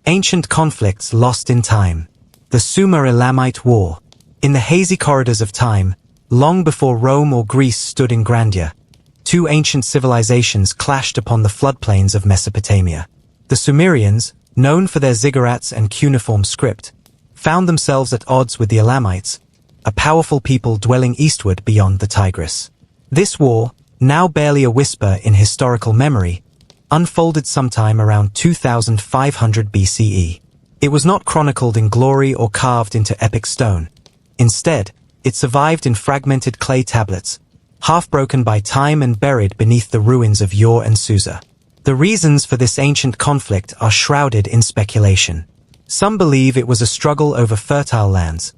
Ancient conflicts lost in time. The Sumer-Elamite War. In the hazy corridors of time, long before Rome or Greece stood in grandeur, two ancient civilizations clashed upon the floodplains of Mesopotamia. The Sumerians, known for their ziggurats and cuneiform script, found themselves at odds with the Elamites, a powerful people dwelling eastward beyond the Tigris. This war, now barely a whisper in historical memory, unfolded sometime around 2500 BCE. It was not chronicled in glory or carved into epic stone. Instead, it survived in fragmented clay tablets, half broken by time and buried beneath the ruins of Ur and Susa. The reasons for this ancient conflict are shrouded in speculation. Some believe it was a struggle over fertile lands.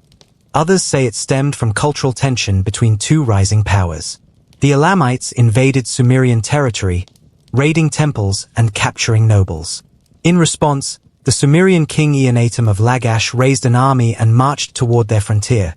Others say it stemmed from cultural tension between two rising powers. The Elamites invaded Sumerian territory, raiding temples and capturing nobles. In response, the Sumerian king Eonatum of Lagash raised an army and marched toward their frontier,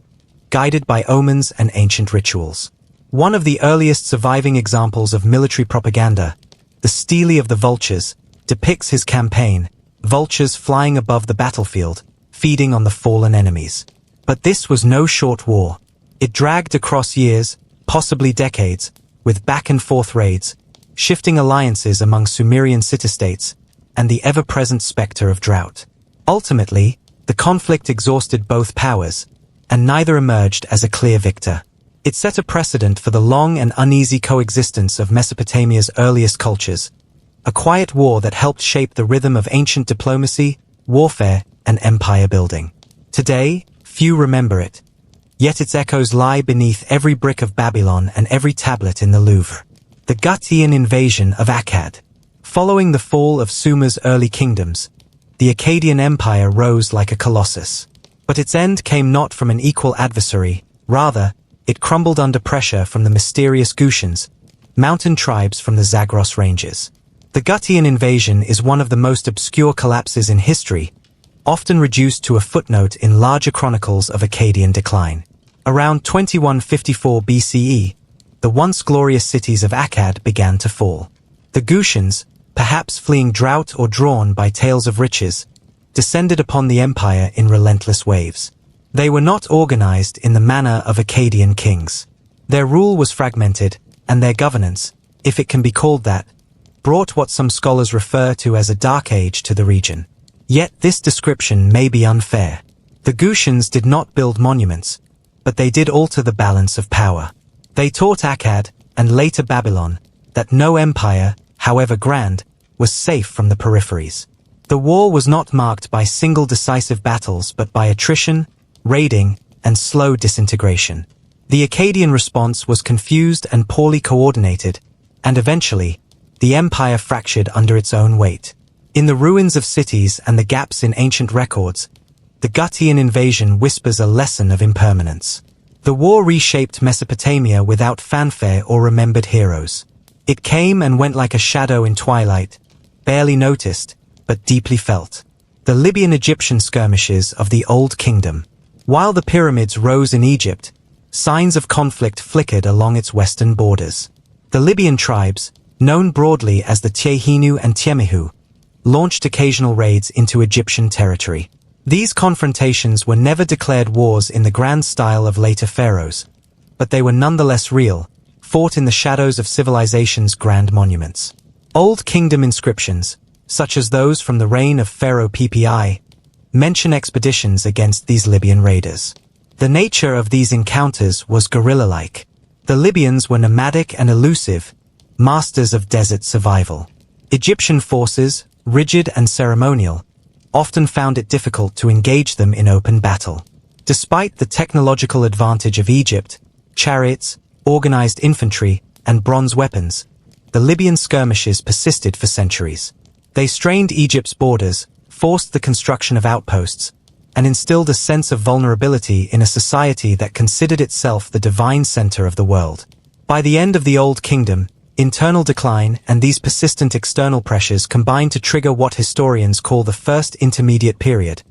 guided by omens and ancient rituals. One of the earliest surviving examples of military propaganda, the Stele of the Vultures, depicts his campaign, vultures flying above the battlefield, feeding on the fallen enemies. But this was no short war. It dragged across years, possibly decades, with back-and-forth raids, shifting alliances among Sumerian city-states, and the ever-present specter of drought. Ultimately, the conflict exhausted both powers, and neither emerged as a clear victor. It set a precedent for the long and uneasy coexistence of Mesopotamia's earliest cultures, a quiet war that helped shape the rhythm of ancient diplomacy, warfare, and empire building. Today, few remember it, yet its echoes lie beneath every brick of Babylon and every tablet in the Louvre. The Gutian invasion of Akkad. Following the fall of Sumer's early kingdoms, the Akkadian Empire rose like a colossus. But its end came not from an equal adversary, rather, it crumbled under pressure from the mysterious Gutians, mountain tribes from the Zagros ranges. The Gutian invasion is one of the most obscure collapses in history, often reduced to a footnote in larger chronicles of Akkadian decline. Around 2154 BCE, the once glorious cities of Akkad began to fall. The Gutians, perhaps fleeing drought or drawn by tales of riches, descended upon the empire in relentless waves. They were not organized in the manner of Akkadian kings. Their rule was fragmented, and their governance, if it can be called that, brought what some scholars refer to as a dark age to the region. Yet this description may be unfair. The Gutians did not build monuments, but they did alter the balance of power. They taught Akkad, and later Babylon, that no empire, however grand, was safe from the peripheries. The war was not marked by single decisive battles but by attrition, raiding, and slow disintegration. The Akkadian response was confused and poorly coordinated, and eventually, the empire fractured under its own weight. In the ruins of cities and the gaps in ancient records, the Gutian invasion whispers a lesson of impermanence. The war reshaped Mesopotamia without fanfare or remembered heroes. It came and went like a shadow in twilight, barely noticed, but deeply felt. The Libyan-Egyptian skirmishes of the Old Kingdom. While the pyramids rose in Egypt, signs of conflict flickered along its western borders. The Libyan tribes, known broadly as the Tiehinu and Tiemihu, launched occasional raids into Egyptian territory. These confrontations were never declared wars in the grand style of later pharaohs, but they were nonetheless real, fought in the shadows of civilization's grand monuments. Old Kingdom inscriptions, such as those from the reign of Pharaoh Ppi, mention expeditions against these Libyan raiders. The nature of these encounters was guerrilla-like. The Libyans were nomadic and elusive, masters of desert survival. Egyptian forces, rigid and ceremonial, often found it difficult to engage them in open battle. Despite the technological advantage of Egypt, chariots, organized infantry, and bronze weapons, the Libyan skirmishes persisted for centuries. They strained Egypt's borders, forced the construction of outposts, and instilled a sense of vulnerability in a society that considered itself the divine center of the world. By the end of the Old Kingdom, internal decline and these persistent external pressures combined to trigger what historians call the First Intermediate Period,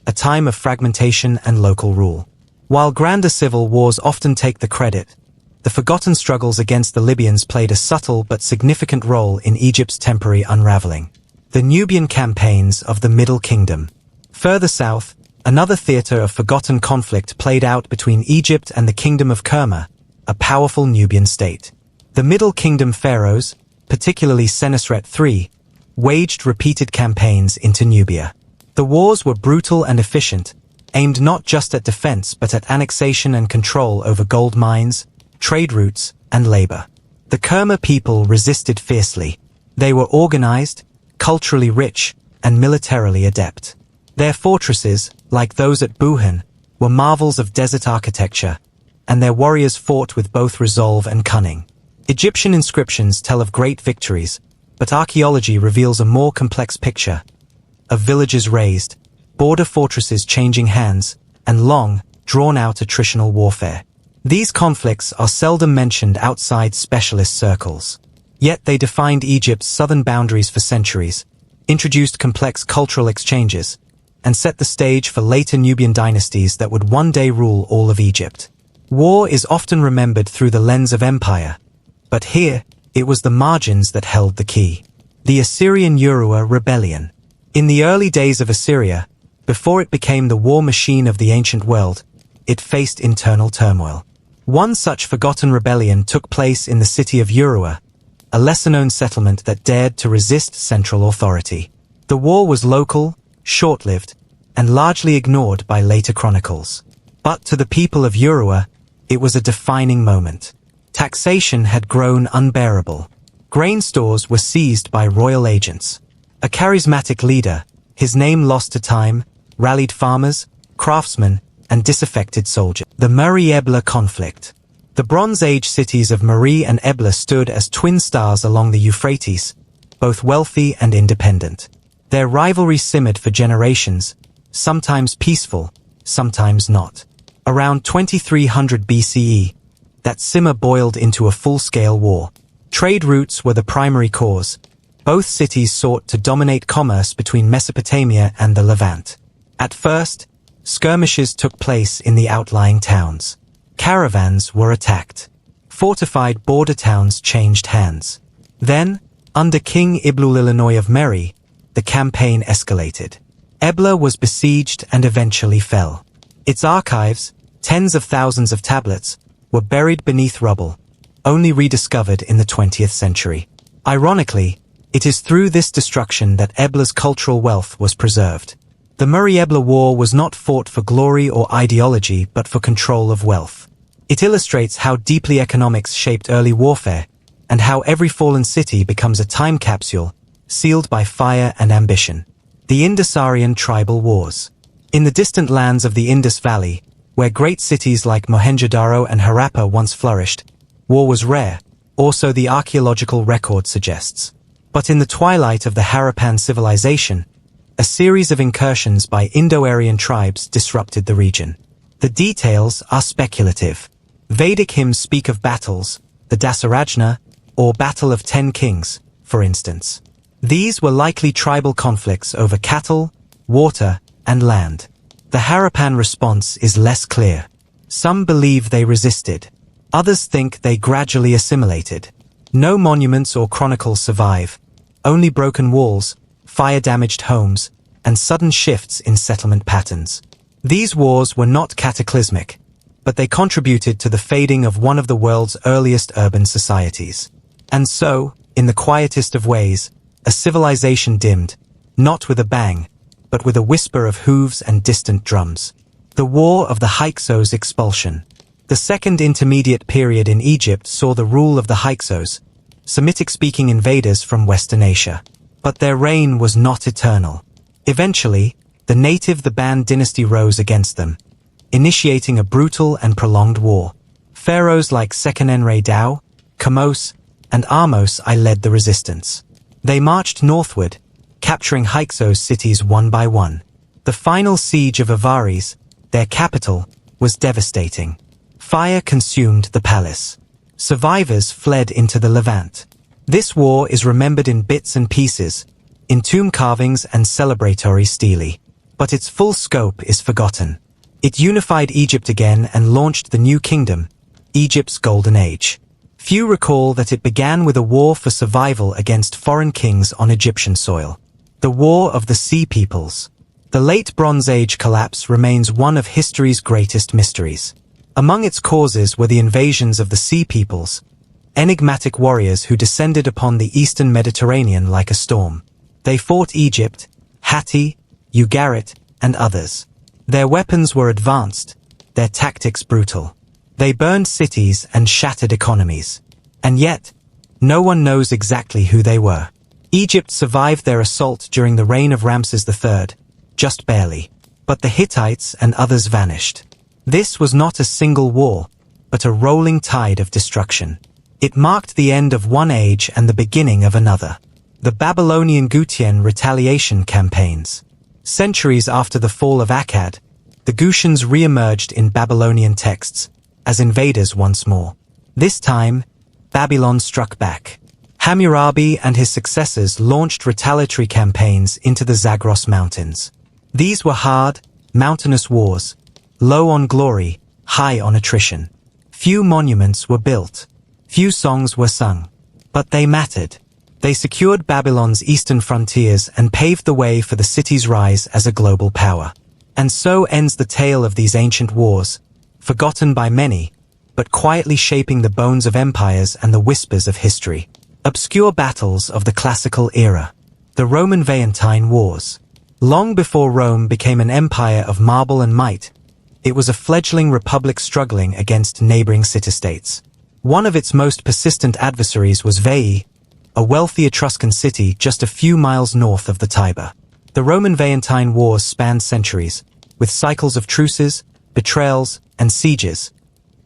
a time of fragmentation and local rule. While grander civil wars often take the credit, the forgotten struggles against the Libyans played a subtle but significant role in Egypt's temporary unraveling. The Nubian campaigns of the Middle Kingdom. Further south, another theater of forgotten conflict played out between Egypt and the Kingdom of Kerma, a powerful Nubian state. The Middle Kingdom pharaohs, particularly Senusret III, waged repeated campaigns into Nubia. The wars were brutal and efficient, aimed not just at defense but at annexation and control over gold mines, trade routes, and labor. The Kerma people resisted fiercely. They were organized, culturally rich, and militarily adept. Their fortresses, like those at Buhan, were marvels of desert architecture, and their warriors fought with both resolve and cunning. Egyptian inscriptions tell of great victories, but archaeology reveals a more complex picture of villages razed, border fortresses changing hands, and long, drawn-out attritional warfare. These conflicts are seldom mentioned outside specialist circles. Yet they defined Egypt's southern boundaries for centuries, introduced complex cultural exchanges, and set the stage for later Nubian dynasties that would one day rule all of Egypt. War is often remembered through the lens of empire, but here, it was the margins that held the key. The Assyrian Urua Rebellion. In the early days of Assyria, before it became the war machine of the ancient world, it faced internal turmoil. One such forgotten rebellion took place in the city of Urua, a lesser-known settlement that dared to resist central authority. The war was local, short-lived, and largely ignored by later chronicles. But to the people of Urua, it was a defining moment. Taxation had grown unbearable. Grain stores were seized by royal agents. A charismatic leader, his name lost to time, rallied farmers, craftsmen, and disaffected soldiers. The Mari-Ebla conflict. The Bronze Age cities of Mari and Ebla stood as twin stars along the Euphrates, both wealthy and independent. Their rivalry simmered for generations, sometimes peaceful, sometimes not. Around 2300 BCE, that simmer boiled into a full-scale war. Trade routes were the primary cause. Both cities sought to dominate commerce between Mesopotamia and the Levant. At first, skirmishes took place in the outlying towns. Caravans were attacked. Fortified border towns changed hands. Then, under King Iblul-Illinois of Meri, the campaign escalated. Ebla was besieged and eventually fell. Its archives, tens of thousands of tablets, were buried beneath rubble, only rediscovered in the 20th century. Ironically, it is through this destruction that Ebla's cultural wealth was preserved. The Mari-Ebla War was not fought for glory or ideology but for control of wealth. It illustrates how deeply economics shaped early warfare, and how every fallen city becomes a time capsule, sealed by fire and ambition. The Indus-Aryan Tribal Wars. In the distant lands of the Indus Valley, where great cities like Mohenjo-Daro and Harappa once flourished, war was rare, also the archaeological record suggests. But in the twilight of the Harappan civilization, a series of incursions by Indo-Aryan tribes disrupted the region. The details are speculative. Vedic hymns speak of battles, the Dasarajna, or Battle of 10 Kings, for instance. These were likely tribal conflicts over cattle, water, and land. The Harappan response is less clear. Some believe they resisted. Others think they gradually assimilated. No monuments or chronicles survive, only broken walls, fire-damaged homes, and sudden shifts in settlement patterns. These wars were not cataclysmic, but they contributed to the fading of one of the world's earliest urban societies. And so, in the quietest of ways, a civilization dimmed, not with a bang, but with a whisper of hooves and distant drums. The War of the Hyksos expulsion. The second intermediate period in Egypt saw the rule of the Hyksos, Semitic-speaking invaders from Western Asia. But their reign was not eternal. Eventually, the Ban dynasty rose against them, initiating a brutal and prolonged war. Pharaohs like Seqenenre-Dao, Kamose, and Ahmose I led the resistance. They marched northward, capturing Hyksos cities one by one. The final siege of Avaris, their capital, was devastating. Fire consumed the palace. Survivors fled into the Levant. This war is remembered in bits and pieces, in tomb carvings and celebratory stelae. But its full scope is forgotten. It unified Egypt again and launched the new kingdom, Egypt's Golden Age. Few recall that it began with a war for survival against foreign kings on Egyptian soil. The War of the Sea Peoples. The late Bronze Age collapse remains one of history's greatest mysteries. Among its causes were the invasions of the Sea Peoples, enigmatic warriors who descended upon the eastern Mediterranean like a storm. They fought Egypt, Hatti, Ugarit, and others. Their weapons were advanced, their tactics brutal. They burned cities and shattered economies. And yet, no one knows exactly who they were. Egypt survived their assault during the reign of Ramses III, just barely. But the Hittites and others vanished. This was not a single war, but a rolling tide of destruction. It marked the end of one age and the beginning of another. The Babylonian Gutian retaliation campaigns. Centuries after the fall of Akkad, the Gutians re-emerged in Babylonian texts as invaders once more. This time, Babylon struck back. Hammurabi and his successors launched retaliatory campaigns into the Zagros Mountains. These were hard, mountainous wars, low on glory, high on attrition. Few monuments were built. Few songs were sung. But they mattered. They secured Babylon's eastern frontiers and paved the way for the city's rise as a global power. And so ends the tale of these ancient wars, forgotten by many, but quietly shaping the bones of empires and the whispers of history. Obscure battles of the classical era. The Roman Veientine Wars. Long before Rome became an empire of marble and might, it was a fledgling republic struggling against neighboring city-states. One of its most persistent adversaries was Veii, a wealthy Etruscan city just a few miles north of the Tiber. The Roman Veientine Wars spanned centuries, with cycles of truces, betrayals, and sieges,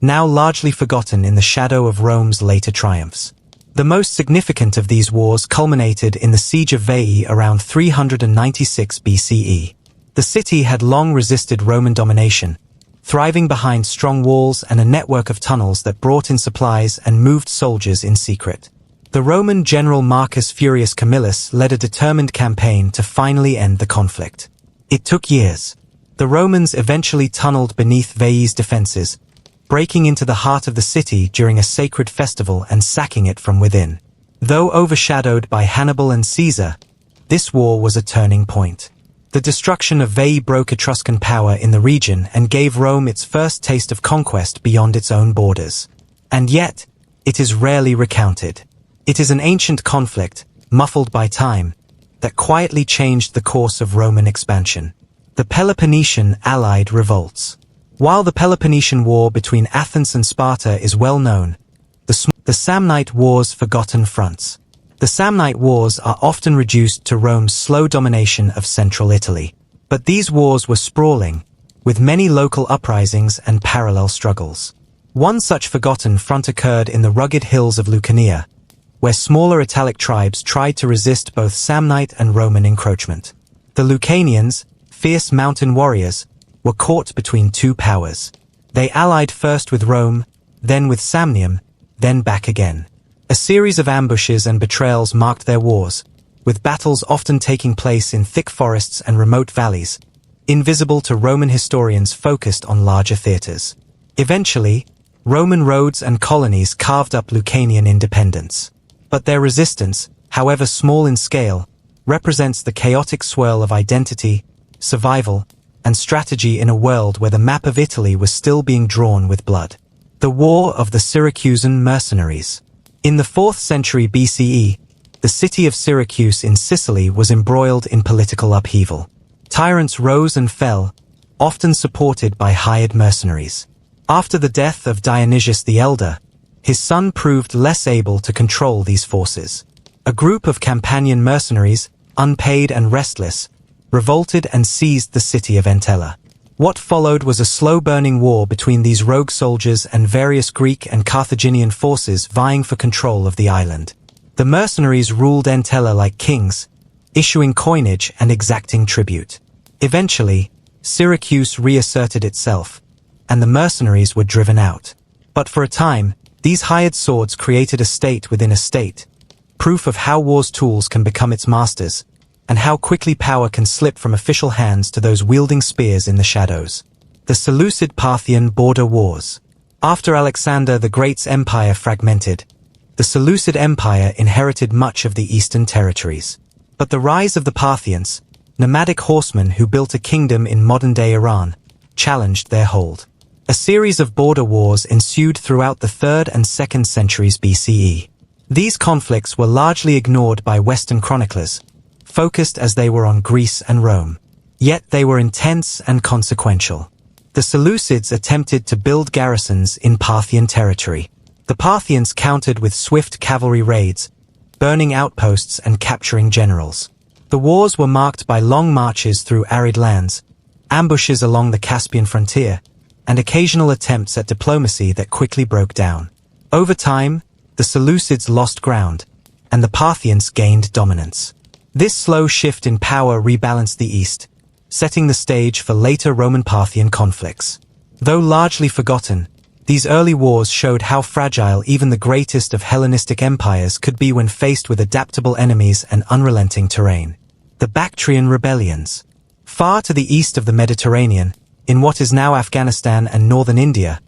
now largely forgotten in the shadow of Rome's later triumphs. The most significant of these wars culminated in the Siege of Veii around 396 BCE. The city had long resisted Roman domination, thriving behind strong walls and a network of tunnels that brought in supplies and moved soldiers in secret. The Roman general Marcus Furius Camillus led a determined campaign to finally end the conflict. It took years. The Romans eventually tunneled beneath Veii's defenses, breaking into the heart of the city during a sacred festival and sacking it from within. Though overshadowed by Hannibal and Caesar, this war was a turning point. The destruction of Veii broke Etruscan power in the region and gave Rome its first taste of conquest beyond its own borders. And yet, it is rarely recounted. It is an ancient conflict, muffled by time, that quietly changed the course of Roman expansion. The Peloponnesian Allied Revolts. While the Peloponnesian War between Athens and Sparta is well known, the Samnite War's forgotten fronts. The Samnite Wars are often reduced to Rome's slow domination of central Italy. But these wars were sprawling, with many local uprisings and parallel struggles. One such forgotten front occurred in the rugged hills of Lucania, where smaller Italic tribes tried to resist both Samnite and Roman encroachment. The Lucanians, fierce mountain warriors, were caught between two powers. They allied first with Rome, then with Samnium, then back again. A series of ambushes and betrayals marked their wars, with battles often taking place in thick forests and remote valleys, invisible to Roman historians focused on larger theaters. Eventually, Roman roads and colonies carved up Lucanian independence. But their resistance, however small in scale, represents the chaotic swirl of identity, survival, and strategy in a world where the map of Italy was still being drawn with blood. The War of the Syracusan Mercenaries. In the 4th century BCE, the city of Syracuse in Sicily was embroiled in political upheaval. Tyrants rose and fell, often supported by hired mercenaries. After the death of Dionysius the Elder, his son proved less able to control these forces. A group of Campanian mercenaries, unpaid and restless, revolted and seized the city of Entella. What followed was a slow-burning war between these rogue soldiers and various Greek and Carthaginian forces vying for control of the island. The mercenaries ruled Entella like kings, issuing coinage and exacting tribute. Eventually, Syracuse reasserted itself, and the mercenaries were driven out. But for a time, these hired swords created a state within a state, proof of how war's tools can become its masters, and how quickly power can slip from official hands to those wielding spears in the shadows. The Seleucid-Parthian Border Wars. After Alexander the Great's empire fragmented, the Seleucid Empire inherited much of the eastern territories. But the rise of the Parthians, nomadic horsemen who built a kingdom in modern-day Iran, challenged their hold. A series of border wars ensued throughout the 3rd and 2nd centuries BCE. These conflicts were largely ignored by Western chroniclers, focused as they were on Greece and Rome. Yet they were intense and consequential. The Seleucids attempted to build garrisons in Parthian territory. The Parthians countered with swift cavalry raids, burning outposts and capturing generals. The wars were marked by long marches through arid lands, ambushes along the Caspian frontier, and occasional attempts at diplomacy that quickly broke down. Over time, the Seleucids lost ground, and the Parthians gained dominance. This slow shift in power rebalanced the East, setting the stage for later Roman-Parthian conflicts. Though largely forgotten, these early wars showed how fragile even the greatest of Hellenistic empires could be when faced with adaptable enemies and unrelenting terrain. The Bactrian rebellions. Far to the east of the Mediterranean, in what is now Afghanistan and northern India,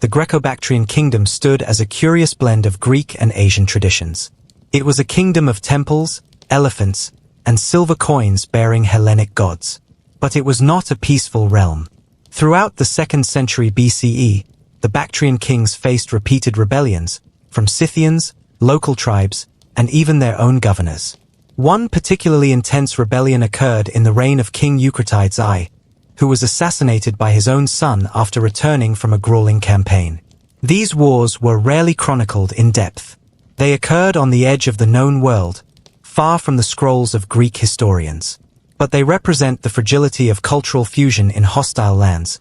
the Greco-Bactrian kingdom stood as a curious blend of Greek and Asian traditions. It was a kingdom of temples, elephants, and silver coins bearing Hellenic gods. But it was not a peaceful realm. Throughout the 2nd century BCE, the Bactrian kings faced repeated rebellions, from Scythians, local tribes, and even their own governors. One particularly intense rebellion occurred in the reign of King Eucratides I, who was assassinated by his own son after returning from a grueling campaign. These wars were rarely chronicled in depth. They occurred on the edge of the known world, far from the scrolls of Greek historians. But they represent the fragility of cultural fusion in hostile lands,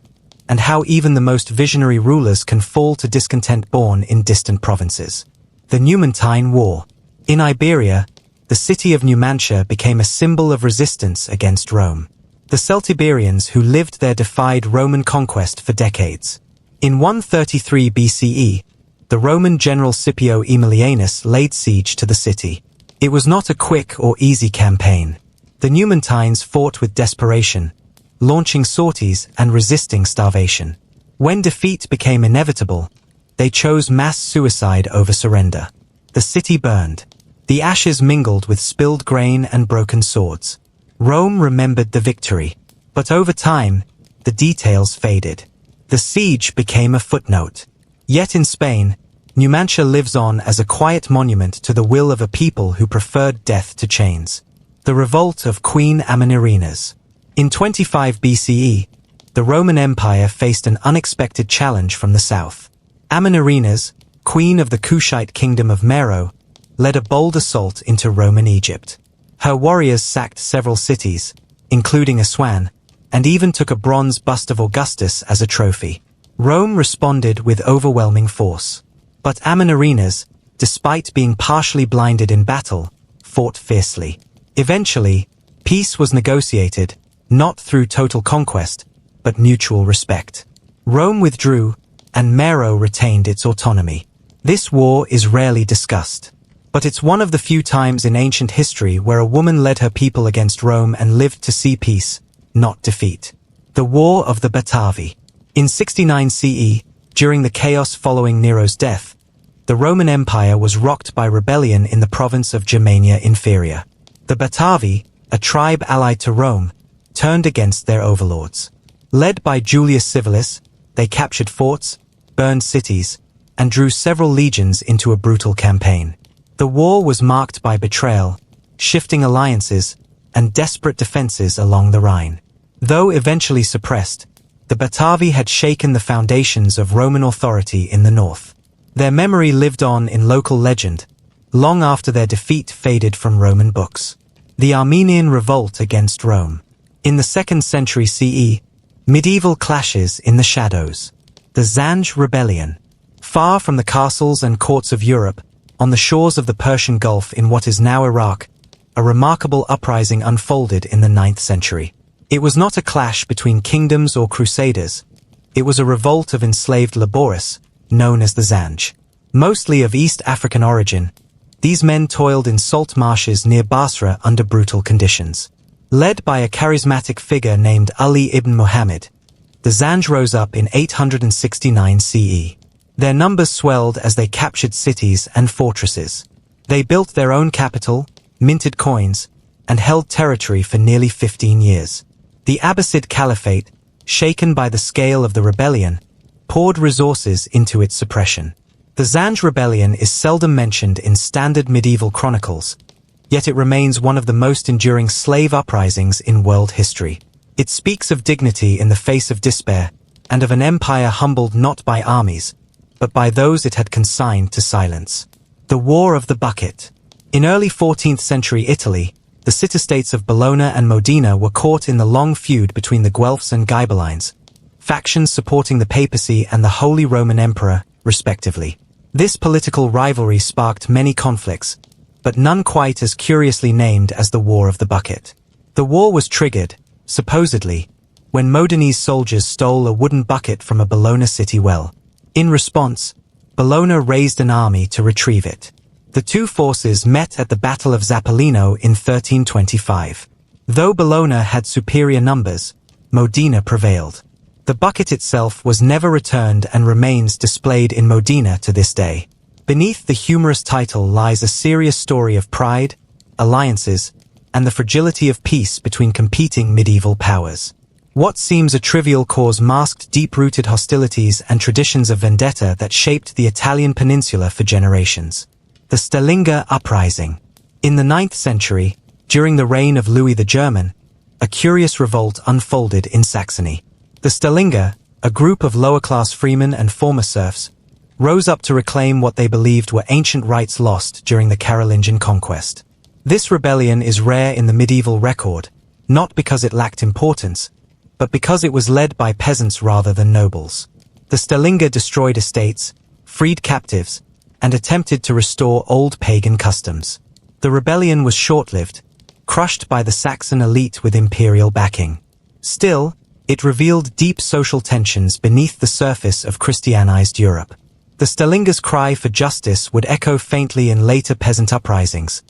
and how even the most visionary rulers can fall to discontent born in distant provinces. The Numantine War. In Iberia, the city of Numantia became a symbol of resistance against Rome. The Celtiberians who lived there defied Roman conquest for decades. In 133 BCE, the Roman general Scipio Aemilianus laid siege to the city. It was not a quick or easy campaign. The Numantines fought with desperation, launching sorties and resisting starvation. When defeat became inevitable, they chose mass suicide over surrender. The city burned. The ashes mingled with spilled grain and broken swords. Rome remembered the victory, but over time, the details faded. The siege became a footnote. Yet in Spain, Numantia lives on as a quiet monument to the will of a people who preferred death to chains. The revolt of Queen Amanirenas. In 25 BCE, the Roman Empire faced an unexpected challenge from the south. Amanirenas, queen of the Kushite kingdom of Meroe, led a bold assault into Roman Egypt. Her warriors sacked several cities, including Aswan, and even took a bronze bust of Augustus as a trophy. Rome responded with overwhelming force. But Amanirenas, despite being partially blinded in battle, fought fiercely. Eventually, peace was negotiated, not through total conquest, but mutual respect. Rome withdrew, and Meroe retained its autonomy. This war is rarely discussed. But it's one of the few times in ancient history where a woman led her people against Rome and lived to see peace, not defeat. The War of the Batavi. In 69 CE, during the chaos following Nero's death, the Roman Empire was rocked by rebellion in the province of Germania Inferior. The Batavi, a tribe allied to Rome, turned against their overlords. Led by Julius Civilis, they captured forts, burned cities, and drew several legions into a brutal campaign. The war was marked by betrayal, shifting alliances, and desperate defenses along the Rhine. Though eventually suppressed, the Batavi had shaken the foundations of Roman authority in the north. Their memory lived on in local legend, long after their defeat faded from Roman books. The Armenian Revolt against Rome. In the 2nd century CE, medieval clashes in the shadows. The Zanj Rebellion. Far from the castles and courts of Europe, on the shores of the Persian Gulf in what is now Iraq, a remarkable uprising unfolded in the 9th century. It was not a clash between kingdoms or crusaders. It was a revolt of enslaved labourists, known as the Zanj. Mostly of East African origin, these men toiled in salt marshes near Basra under brutal conditions. Led by a charismatic figure named Ali ibn Muhammad, the Zanj rose up in 869 CE. Their numbers swelled as they captured cities and fortresses. They built their own capital, minted coins, and held territory for nearly 15 years. The Abbasid Caliphate, shaken by the scale of the rebellion, poured resources into its suppression. The Zanj rebellion is seldom mentioned in standard medieval chronicles, yet it remains one of the most enduring slave uprisings in world history. It speaks of dignity in the face of despair, and of an empire humbled not by armies, but by those it had consigned to silence. The War of the Bucket. In early 14th century Italy, the city-states of Bologna and Modena were caught in the long feud between the Guelphs and Ghibellines, factions supporting the papacy and the Holy Roman Emperor, respectively. This political rivalry sparked many conflicts, but none quite as curiously named as the War of the Bucket. The war was triggered, supposedly, when Modenese soldiers stole a wooden bucket from a Bologna city well. In response, Bologna raised an army to retrieve it. The two forces met at the Battle of Zappolino in 1325. Though Bologna had superior numbers, Modena prevailed. The bucket itself was never returned and remains displayed in Modena to this day. Beneath the humorous title lies a serious story of pride, alliances, and the fragility of peace between competing medieval powers. What seems a trivial cause masked deep-rooted hostilities and traditions of vendetta that shaped the Italian peninsula for generations. The Stellinger Uprising. In the 9th century, during the reign of Louis the German, a curious revolt unfolded in Saxony. The Stellinger, a group of lower-class freemen and former serfs, rose up to reclaim what they believed were ancient rights lost during the Carolingian conquest. This rebellion is rare in the medieval record, not because it lacked importance, but because it was led by peasants rather than nobles. The Stellinger destroyed estates, freed captives, and attempted to restore old pagan customs. The rebellion was short-lived, crushed by the Saxon elite with imperial backing. Still, it revealed deep social tensions beneath the surface of Christianized Europe. The Stellinger's cry for justice would echo faintly in later peasant uprisings,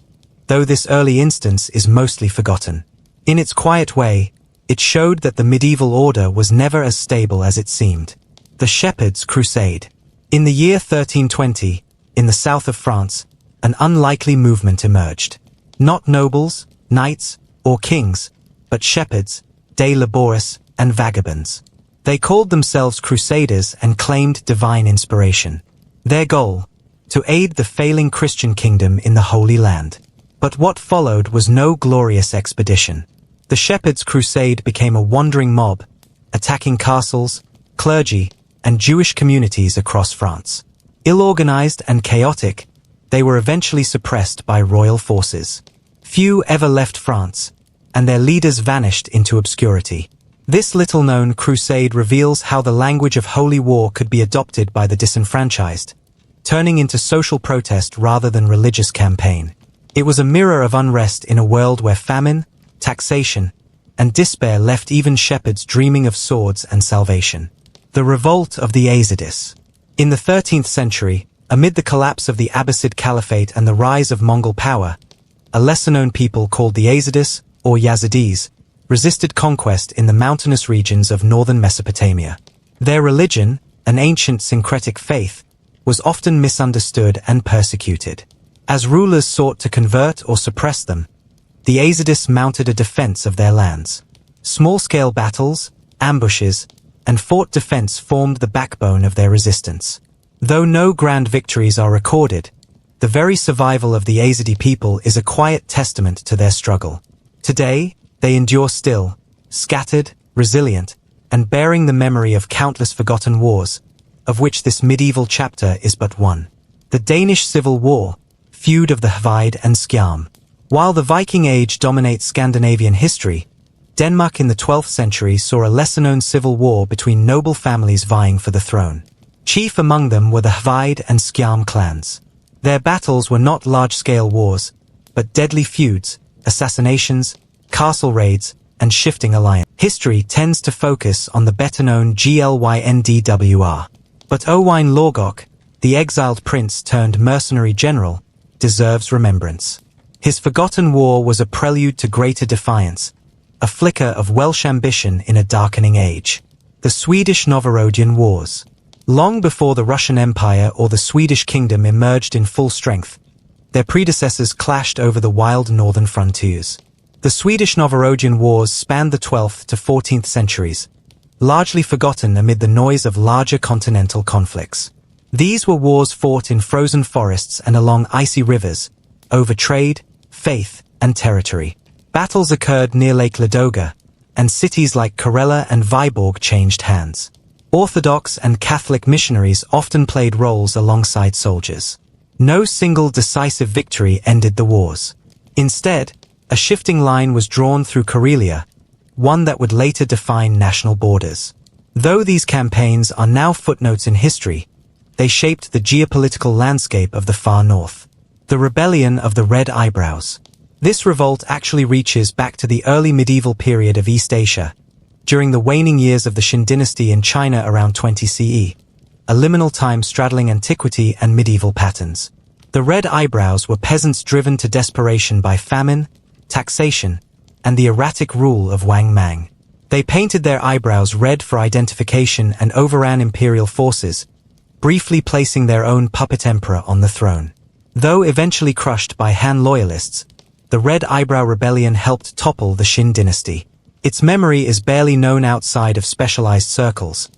though this early instance is mostly forgotten. In its quiet way, it showed that the medieval order was never as stable as it seemed. The Shepherds' Crusade. In the year 1320, in the south of France, an unlikely movement emerged. Not nobles, knights, or kings, but shepherds, de laboris, and vagabonds. They called themselves crusaders and claimed divine inspiration. Their goal, to aid the failing Christian kingdom in the Holy Land. But what followed was no glorious expedition. The Shepherds' Crusade became a wandering mob, attacking castles, clergy, and Jewish communities across France. Ill-organized and chaotic, they were eventually suppressed by royal forces. Few ever left France, and their leaders vanished into obscurity. This little-known crusade reveals how the language of holy war could be adopted by the disenfranchised, turning into social protest rather than religious campaign. It was a mirror of unrest in a world where famine, taxation, and despair left even shepherds dreaming of swords and salvation. The Revolt of the Yazidis. In the 13th century, amid the collapse of the Abbasid Caliphate and the rise of Mongol power, a lesser-known people called the Yazidis, or Yazidis, resisted conquest in the mountainous regions of northern Mesopotamia. Their religion, an ancient syncretic faith, was often misunderstood and persecuted. As rulers sought to convert or suppress them, the Yazidis mounted a defense of their lands. Small-scale battles, ambushes, and fort defense formed the backbone of their resistance. Though no grand victories are recorded, the very survival of the Yazidi people is a quiet testament to their struggle. Today, they endure still, scattered, resilient, and bearing the memory of countless forgotten wars, of which this medieval chapter is but one. The Danish Civil War, feud of the Hvid and Skjarm. While the Viking Age dominates Scandinavian history, Denmark in the 12th century saw a lesser-known civil war between noble families vying for the throne. Chief among them were the Hvid and Skjarm clans. Their battles were not large-scale wars, but deadly feuds, assassinations, castle raids, and shifting alliances. History tends to focus on the better-known Glynndwr. But Owain Lorgok, the exiled prince turned mercenary general, deserves remembrance. His forgotten war was a prelude to greater defiance, a flicker of Welsh ambition in a darkening age. The Swedish Novgorodian Wars. Long before the Russian Empire or the Swedish kingdom emerged in full strength, their predecessors clashed over the wild northern frontiers. The Swedish Novorogian Wars spanned the 12th to 14th centuries, largely forgotten amid the noise of larger continental conflicts. These were wars fought in frozen forests and along icy rivers, over trade, faith, and territory. Battles occurred near Lake Ladoga, and cities like Karela and Viborg changed hands. Orthodox and Catholic missionaries often played roles alongside soldiers. No single decisive victory ended the wars. Instead, a shifting line was drawn through Karelia, one that would later define national borders. Though these campaigns are now footnotes in history, they shaped the geopolitical landscape of the far north. The Rebellion of the Red Eyebrows. This revolt actually reaches back to the early medieval period of East Asia, during the waning years of the Qin dynasty in China around 20 CE, a liminal time straddling antiquity and medieval patterns. The Red Eyebrows were peasants driven to desperation by famine, taxation, and the erratic rule of Wang Mang. They painted their eyebrows red for identification and overran imperial forces, briefly placing their own puppet emperor on the throne. Though eventually crushed by Han loyalists, the Red Eyebrow Rebellion helped topple the Qin dynasty. Its memory is barely known outside of specialized circles,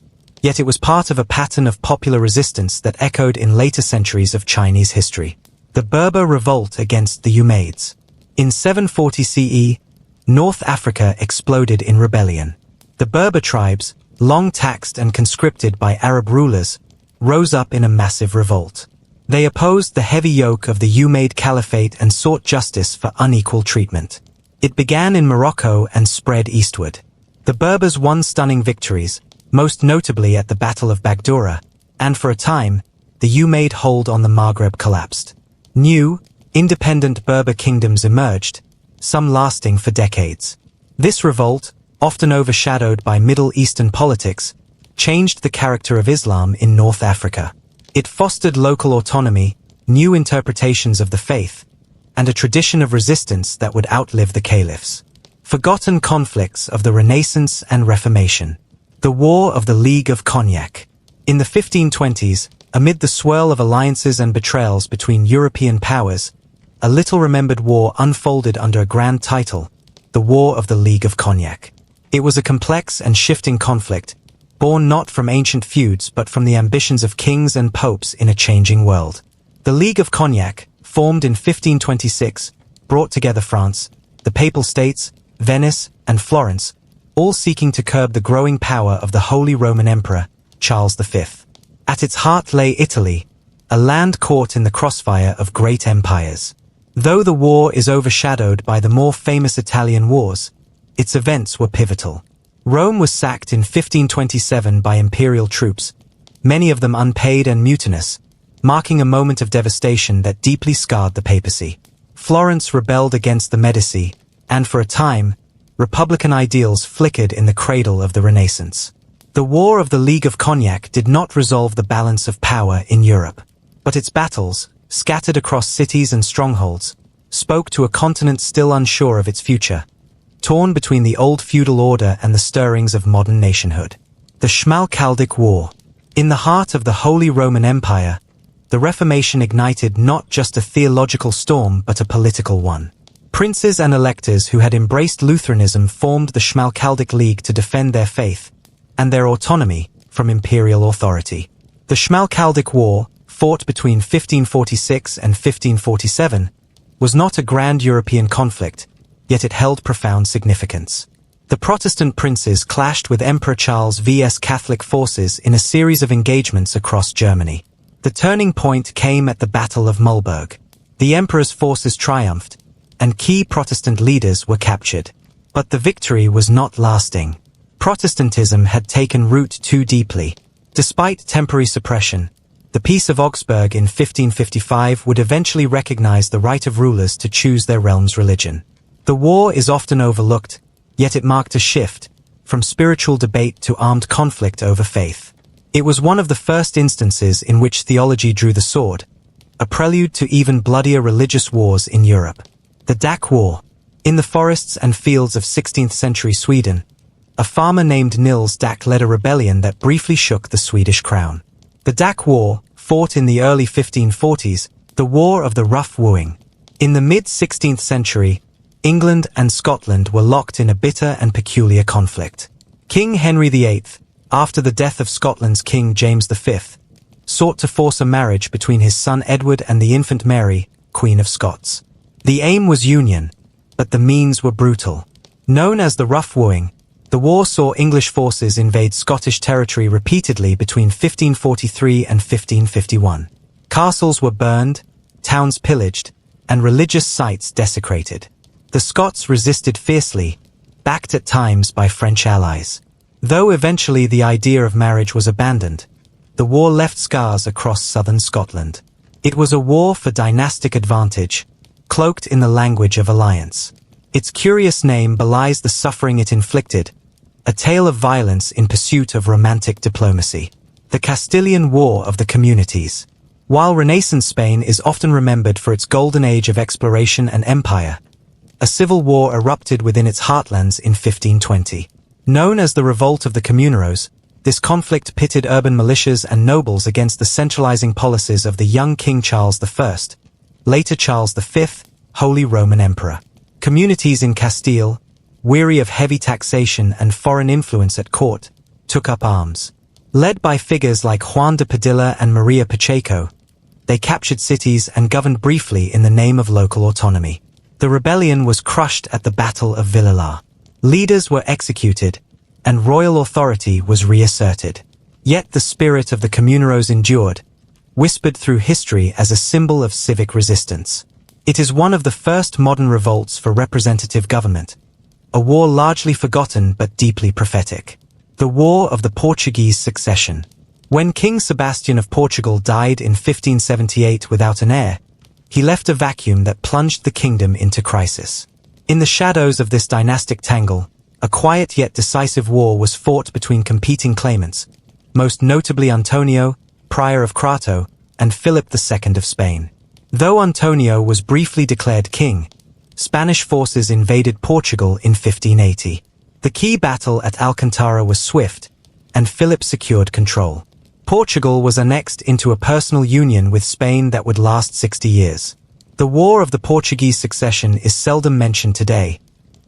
yet it was part of a pattern of popular resistance that echoed in later centuries of Chinese history. The Berber Revolt against the Umayyads. In 740 CE, North Africa exploded in rebellion. The Berber tribes, long taxed and conscripted by Arab rulers, rose up in a massive revolt. They opposed the heavy yoke of the Umayyad Caliphate and sought justice for unequal treatment. It began in Morocco and spread eastward. The Berbers won stunning victories, most notably at the Battle of Bagdoura, and for a time, the Umayyad hold on the Maghreb collapsed. New, independent Berber kingdoms emerged, some lasting for decades. This revolt, often overshadowed by Middle Eastern politics, changed the character of Islam in North Africa. It fostered local autonomy, new interpretations of the faith, and a tradition of resistance that would outlive the caliphs. Forgotten conflicts of the Renaissance and Reformation. The War of the League of Cognac. In the 1520s, amid the swirl of alliances and betrayals between European powers, a little-remembered war unfolded under a grand title, the War of the League of Cognac. It was a complex and shifting conflict, born not from ancient feuds but from the ambitions of kings and popes in a changing world. The League of Cognac, formed in 1526, brought together France, the Papal States, Venice, and Florence, all seeking to curb the growing power of the Holy Roman Emperor, Charles V. At its heart lay Italy, a land caught in the crossfire of great empires. Though the war is overshadowed by the more famous Italian wars, its events were pivotal. Rome was sacked in 1527 by imperial troops, many of them unpaid and mutinous, marking a moment of devastation that deeply scarred the papacy. Florence rebelled against the Medici, and for a time, republican ideals flickered in the cradle of the Renaissance. The War of the League of Cognac did not resolve the balance of power in Europe, but its battles, scattered across cities and strongholds, spoke to a continent still unsure of its future, torn between the old feudal order and the stirrings of modern nationhood. The Schmalkaldic War. In the heart of the Holy Roman Empire, the Reformation ignited not just a theological storm but a political one. Princes and electors who had embraced Lutheranism formed the Schmalkaldic League to defend their faith and their autonomy from imperial authority. The Schmalkaldic War, fought between 1546 and 1547, was not a grand European conflict, yet it held profound significance. The Protestant princes clashed with Emperor Charles vs Catholic forces in a series of engagements across Germany. The turning point came at the Battle of Mulberg. The emperor's forces triumphed, and key Protestant leaders were captured. But the victory was not lasting. Protestantism had taken root too deeply. Despite temporary suppression, the Peace of Augsburg in 1555 would eventually recognize the right of rulers to choose their realm's religion. The war is often overlooked, yet it marked a shift, from spiritual debate to armed conflict over faith. It was one of the first instances in which theology drew the sword, a prelude to even bloodier religious wars in Europe. The Dak War. In the forests and fields of 16th century Sweden, a farmer named Nils Dak led a rebellion that briefly shook the Swedish crown. The Dak War, fought in the early 1540s, the War of the Rough Wooing. In the mid-16th century, England and Scotland were locked in a bitter and peculiar conflict. King Henry VIII, after the death of Scotland's King James V, sought to force a marriage between his son Edward and the infant Mary, Queen of Scots. The aim was union, but the means were brutal. Known as the Rough Wooing, the war saw English forces invade Scottish territory repeatedly between 1543 and 1551. Castles were burned, towns pillaged, and religious sites desecrated. The Scots resisted fiercely, backed at times by French allies. Though eventually the idea of marriage was abandoned, the war left scars across southern Scotland. It was a war for dynastic advantage, cloaked in the language of alliance. Its curious name belies the suffering it inflicted, a tale of violence in pursuit of romantic diplomacy. The Castilian War of the Communities. While Renaissance Spain is often remembered for its golden age of exploration and empire, a civil war erupted within its heartlands in 1520. Known as the Revolt of the Comuneros, this conflict pitted urban militias and nobles against the centralizing policies of the young King Charles I, later Charles V, Holy Roman Emperor. Communities in Castile, weary of heavy taxation and foreign influence at court, took up arms. Led by figures like Juan de Padilla and Maria Pacheco, they captured cities and governed briefly in the name of local autonomy. The rebellion was crushed at the Battle of Villalar. Leaders were executed, and royal authority was reasserted. Yet the spirit of the Comuneros endured, whispered through history as a symbol of civic resistance. It is one of the first modern revolts for representative government, a war largely forgotten but deeply prophetic. The War of the Portuguese Succession. When King Sebastian of Portugal died in 1578 without an heir, he left a vacuum that plunged the kingdom into crisis. In the shadows of this dynastic tangle, a quiet yet decisive war was fought between competing claimants, most notably Antonio, Prior of Crato, and Philip II of Spain. Though Antonio was briefly declared king, Spanish forces invaded Portugal in 1580. The key battle at Alcantara was swift, and Philip secured control. Portugal was annexed into a personal union with Spain that would last 60 years. The War of the Portuguese Succession is seldom mentioned today,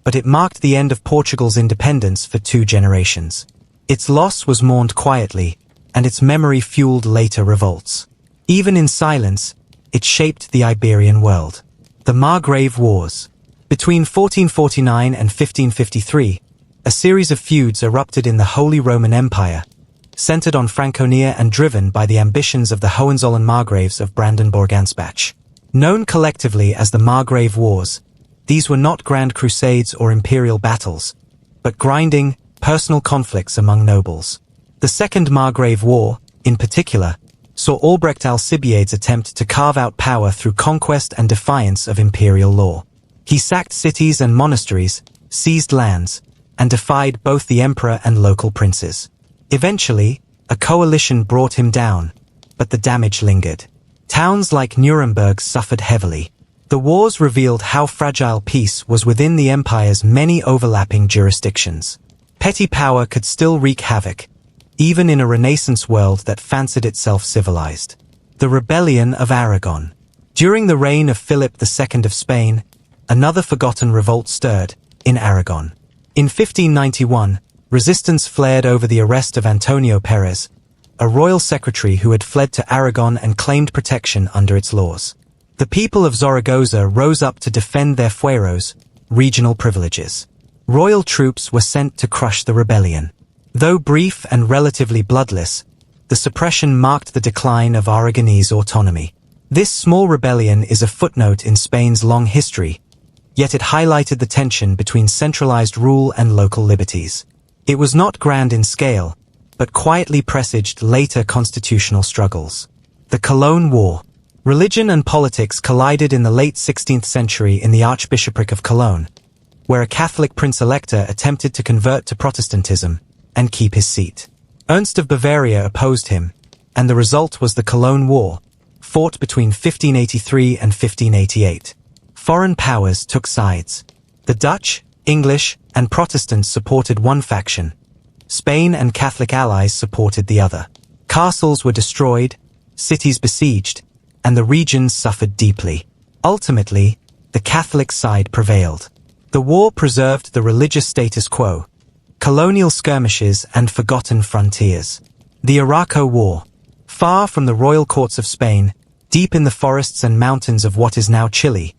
but it marked the end of Portugal's independence for 2 generations. Its loss was mourned quietly, and its memory fueled later revolts. Even in silence, it shaped the Iberian world. The Margrave Wars. Between 1449 and 1553, a series of feuds erupted in the Holy Roman Empire, centered on Franconia and driven by the ambitions of the Hohenzollern Margraves of Brandenburg-Ansbach. Known collectively as the Margrave Wars, these were not grand crusades or imperial battles, but grinding, personal conflicts among nobles. The Second Margrave War, in particular, saw Albrecht Alcibiades attempt to carve out power through conquest and defiance of imperial law. He sacked cities and monasteries, seized lands, and defied both the emperor and local princes. Eventually, a coalition brought him down, but the damage lingered. Towns like Nuremberg suffered heavily. The wars revealed how fragile peace was within the empire's many overlapping jurisdictions. Petty power could still wreak havoc, even in a Renaissance world that fancied itself civilized. The Rebellion of Aragon. During the reign of Philip II of Spain, another forgotten revolt stirred, in Aragon. In 1591, resistance flared over the arrest of Antonio Perez, a royal secretary who had fled to Aragon and claimed protection under its laws. The people of Zaragoza rose up to defend their fueros, regional privileges. Royal troops were sent to crush the rebellion. Though brief and relatively bloodless, the suppression marked the decline of Aragonese autonomy. This small rebellion is a footnote in Spain's long history, yet it highlighted the tension between centralized rule and local liberties. It was not grand in scale, but quietly presaged later constitutional struggles. The Cologne War. Religion and politics collided in the late 16th century in the Archbishopric of Cologne, where a Catholic Prince-Elector attempted to convert to Protestantism and keep his seat. Ernst of Bavaria opposed him, and the result was the Cologne War, fought between 1583 and 1588. Foreign powers took sides. The Dutch, English, and Protestants supported one faction. Spain and Catholic allies supported the other. Castles were destroyed, cities besieged, and the regions suffered deeply. Ultimately, the Catholic side prevailed. The war preserved the religious status quo, colonial skirmishes and forgotten frontiers. The Arauco War. Far from the royal courts of Spain, deep in the forests and mountains of what is now Chile,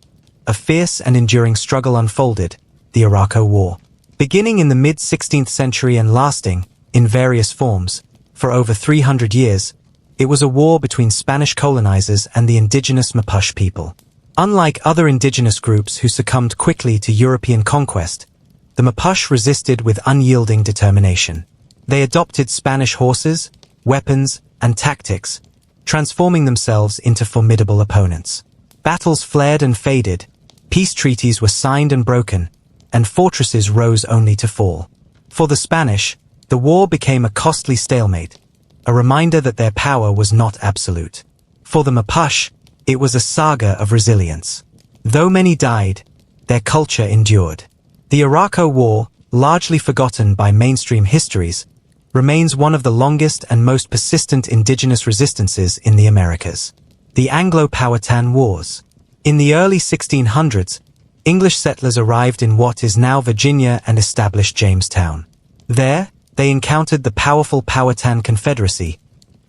a fierce and enduring struggle unfolded, the Arauco War. Beginning in the mid-16th century and lasting, in various forms, for over 300 years, it was a war between Spanish colonizers and the indigenous Mapuche people. Unlike other indigenous groups who succumbed quickly to European conquest, the Mapuche resisted with unyielding determination. They adopted Spanish horses, weapons, and tactics, transforming themselves into formidable opponents. Battles flared and faded, peace treaties were signed and broken, and fortresses rose only to fall. For the Spanish, the war became a costly stalemate, a reminder that their power was not absolute. For the Mapuche, it was a saga of resilience. Though many died, their culture endured. The Arauco War, largely forgotten by mainstream histories, remains one of the longest and most persistent indigenous resistances in the Americas. The Anglo-Powhatan Wars. In the early 1600s, English settlers arrived in what is now Virginia and established Jamestown. There, they encountered the powerful Powhatan Confederacy,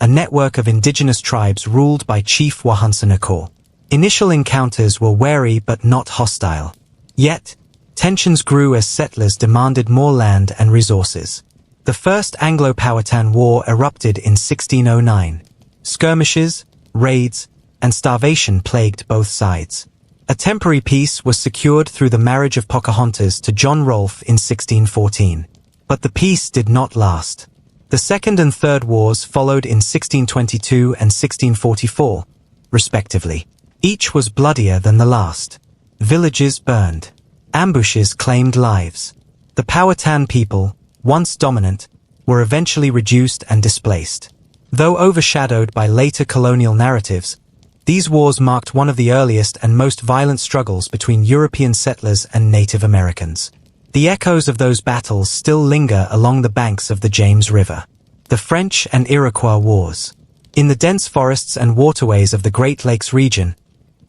a network of indigenous tribes ruled by Chief Wahansa. Initial encounters were wary but not hostile. Yet, tensions grew as settlers demanded more land and resources. The First Anglo-Powhatan War erupted in 1609. Skirmishes, raids, and starvation plagued both sides. A temporary peace was secured through the marriage of Pocahontas to John Rolfe in 1614. But the peace did not last. The Second and Third Wars followed in 1622 and 1644, respectively. Each was bloodier than the last. Villages burned. Ambushes claimed lives. The Powhatan people, once dominant, were eventually reduced and displaced. Though overshadowed by later colonial narratives, these wars marked one of the earliest and most violent struggles between European settlers and Native Americans. The echoes of those battles still linger along the banks of the James River. The French and Iroquois Wars. In the dense forests and waterways of the Great Lakes region,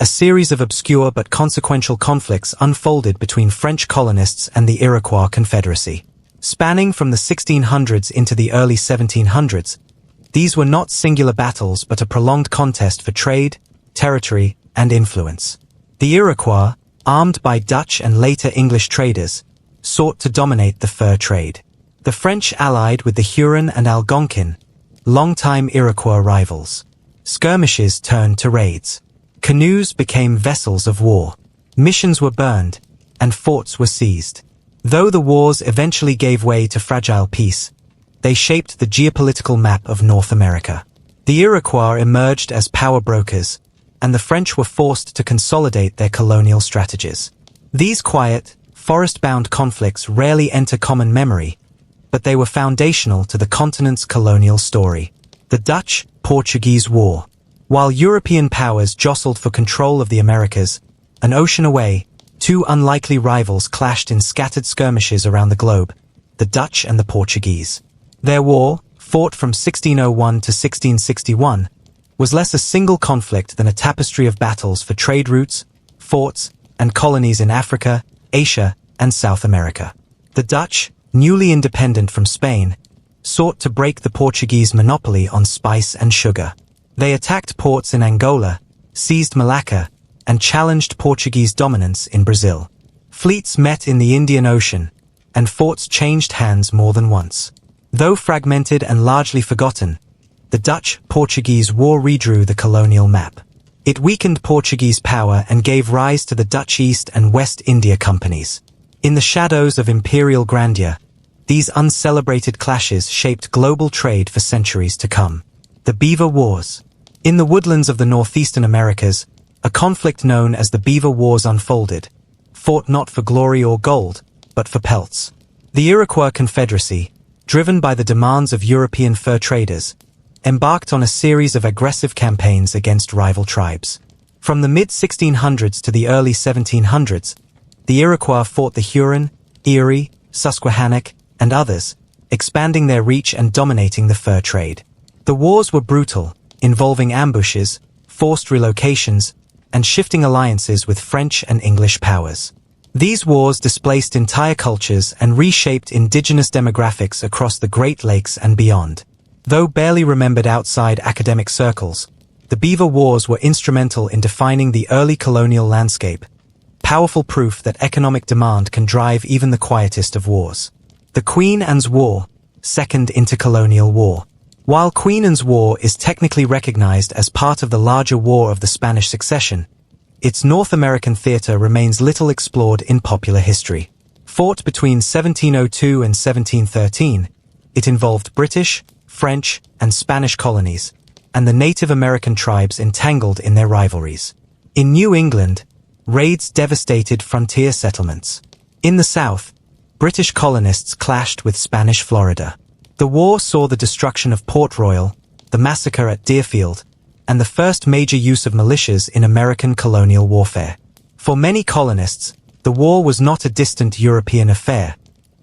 a series of obscure but consequential conflicts unfolded between French colonists and the Iroquois Confederacy. Spanning from the 1600s into the early 1700s, these were not singular battles but a prolonged contest for trade, territory, and influence. The Iroquois, armed by Dutch and later English traders, sought to dominate the fur trade. The French allied with the Huron and Algonquin, longtime Iroquois rivals. Skirmishes turned to raids. Canoes became vessels of war. Missions were burned, and forts were seized. Though the wars eventually gave way to fragile peace, they shaped the geopolitical map of North America. The Iroquois emerged as power brokers, and the French were forced to consolidate their colonial strategies. These quiet, forest-bound conflicts rarely enter common memory, but they were foundational to the continent's colonial story. The Dutch-Portuguese War. While European powers jostled for control of the Americas, an ocean away, two unlikely rivals clashed in scattered skirmishes around the globe, the Dutch and the Portuguese. Their war, fought from 1601 to 1661, was less a single conflict than a tapestry of battles for trade routes, forts, and colonies in Africa, Asia, and South America. The Dutch, newly independent from Spain, sought to break the Portuguese monopoly on spice and sugar. They attacked ports in Angola, seized Malacca, and challenged Portuguese dominance in Brazil. Fleets met in the Indian Ocean, and forts changed hands more than once. Though fragmented and largely forgotten, the Dutch-Portuguese War redrew the colonial map. It weakened Portuguese power and gave rise to the Dutch East and West India Companies. In the shadows of imperial grandeur, these uncelebrated clashes shaped global trade for centuries to come. The Beaver Wars. In the woodlands of the northeastern Americas, a conflict known as the Beaver Wars unfolded, fought not for glory or gold, but for pelts. The Iroquois Confederacy, driven by the demands of European fur traders, embarked on a series of aggressive campaigns against rival tribes. From the mid-1600s to the early 1700s, the Iroquois fought the Huron, Erie, Susquehannock, and others, expanding their reach and dominating the fur trade. The wars were brutal, involving ambushes, forced relocations, and shifting alliances with French and English powers. These wars displaced entire cultures and reshaped indigenous demographics across the Great Lakes and beyond. Though barely remembered outside academic circles, the Beaver Wars were instrumental in defining the early colonial landscape, powerful proof that economic demand can drive even the quietest of wars. The Queen Anne's War, Second Intercolonial War. While Queen Anne's War is technically recognized as part of the larger War of the Spanish Succession, its North American theater remains little explored in popular history. Fought between 1702 and 1713, it involved British, French, and Spanish colonies, and the Native American tribes entangled in their rivalries. In New England, raids devastated frontier settlements. In the South, British colonists clashed with Spanish Florida. The war saw the destruction of Port Royal, the massacre at Deerfield, and the first major use of militias in American colonial warfare. For many colonists, the war was not a distant European affair.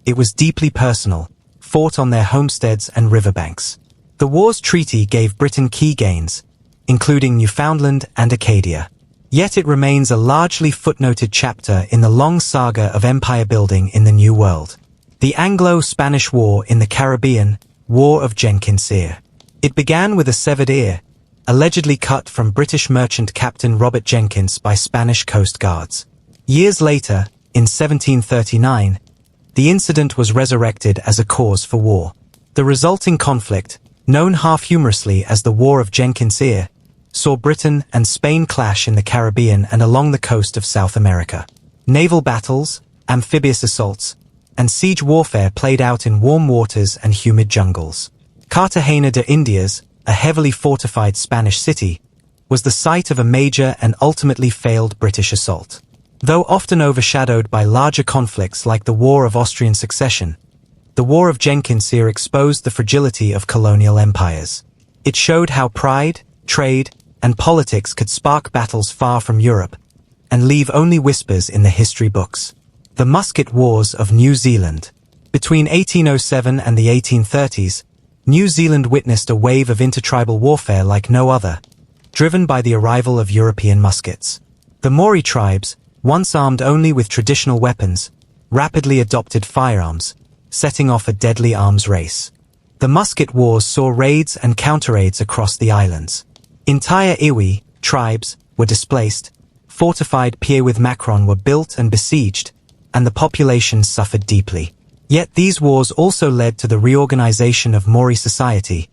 It was deeply personal, fought on their homesteads and riverbanks. The war's treaty gave Britain key gains, including Newfoundland and Acadia. Yet it remains a largely footnoted chapter in the long saga of empire building in the New World. The Anglo-Spanish War in the Caribbean, War of Jenkins' Ear. It began with a severed ear, allegedly cut from British merchant Captain Robert Jenkins by Spanish coast guards. Years later, in 1739, the incident was resurrected as a cause for war. The resulting conflict, known half-humorously as the War of Jenkins' Ear, saw Britain and Spain clash in the Caribbean and along the coast of South America. Naval battles, amphibious assaults, and siege warfare played out in warm waters and humid jungles. Cartagena de Indias, a heavily fortified Spanish city, was the site of a major and ultimately failed British assault. Though often overshadowed by larger conflicts like the War of Austrian Succession, the War of Jenkins' Ear exposed the fragility of colonial empires. It showed how pride, trade, and politics could spark battles far from Europe, and leave only whispers in the history books. The Musket Wars of New Zealand. Between 1807 and the 1830s, New Zealand witnessed a wave of intertribal warfare like no other, driven by the arrival of European muskets. The Maori tribes, once armed only with traditional weapons, rapidly adopted firearms, setting off a deadly arms race. The Musket Wars saw raids and counter-raids across the islands. Entire Iwi tribes were displaced, fortified piers with Macron were built and besieged, and the population suffered deeply. Yet these wars also led to the reorganization of Maori society,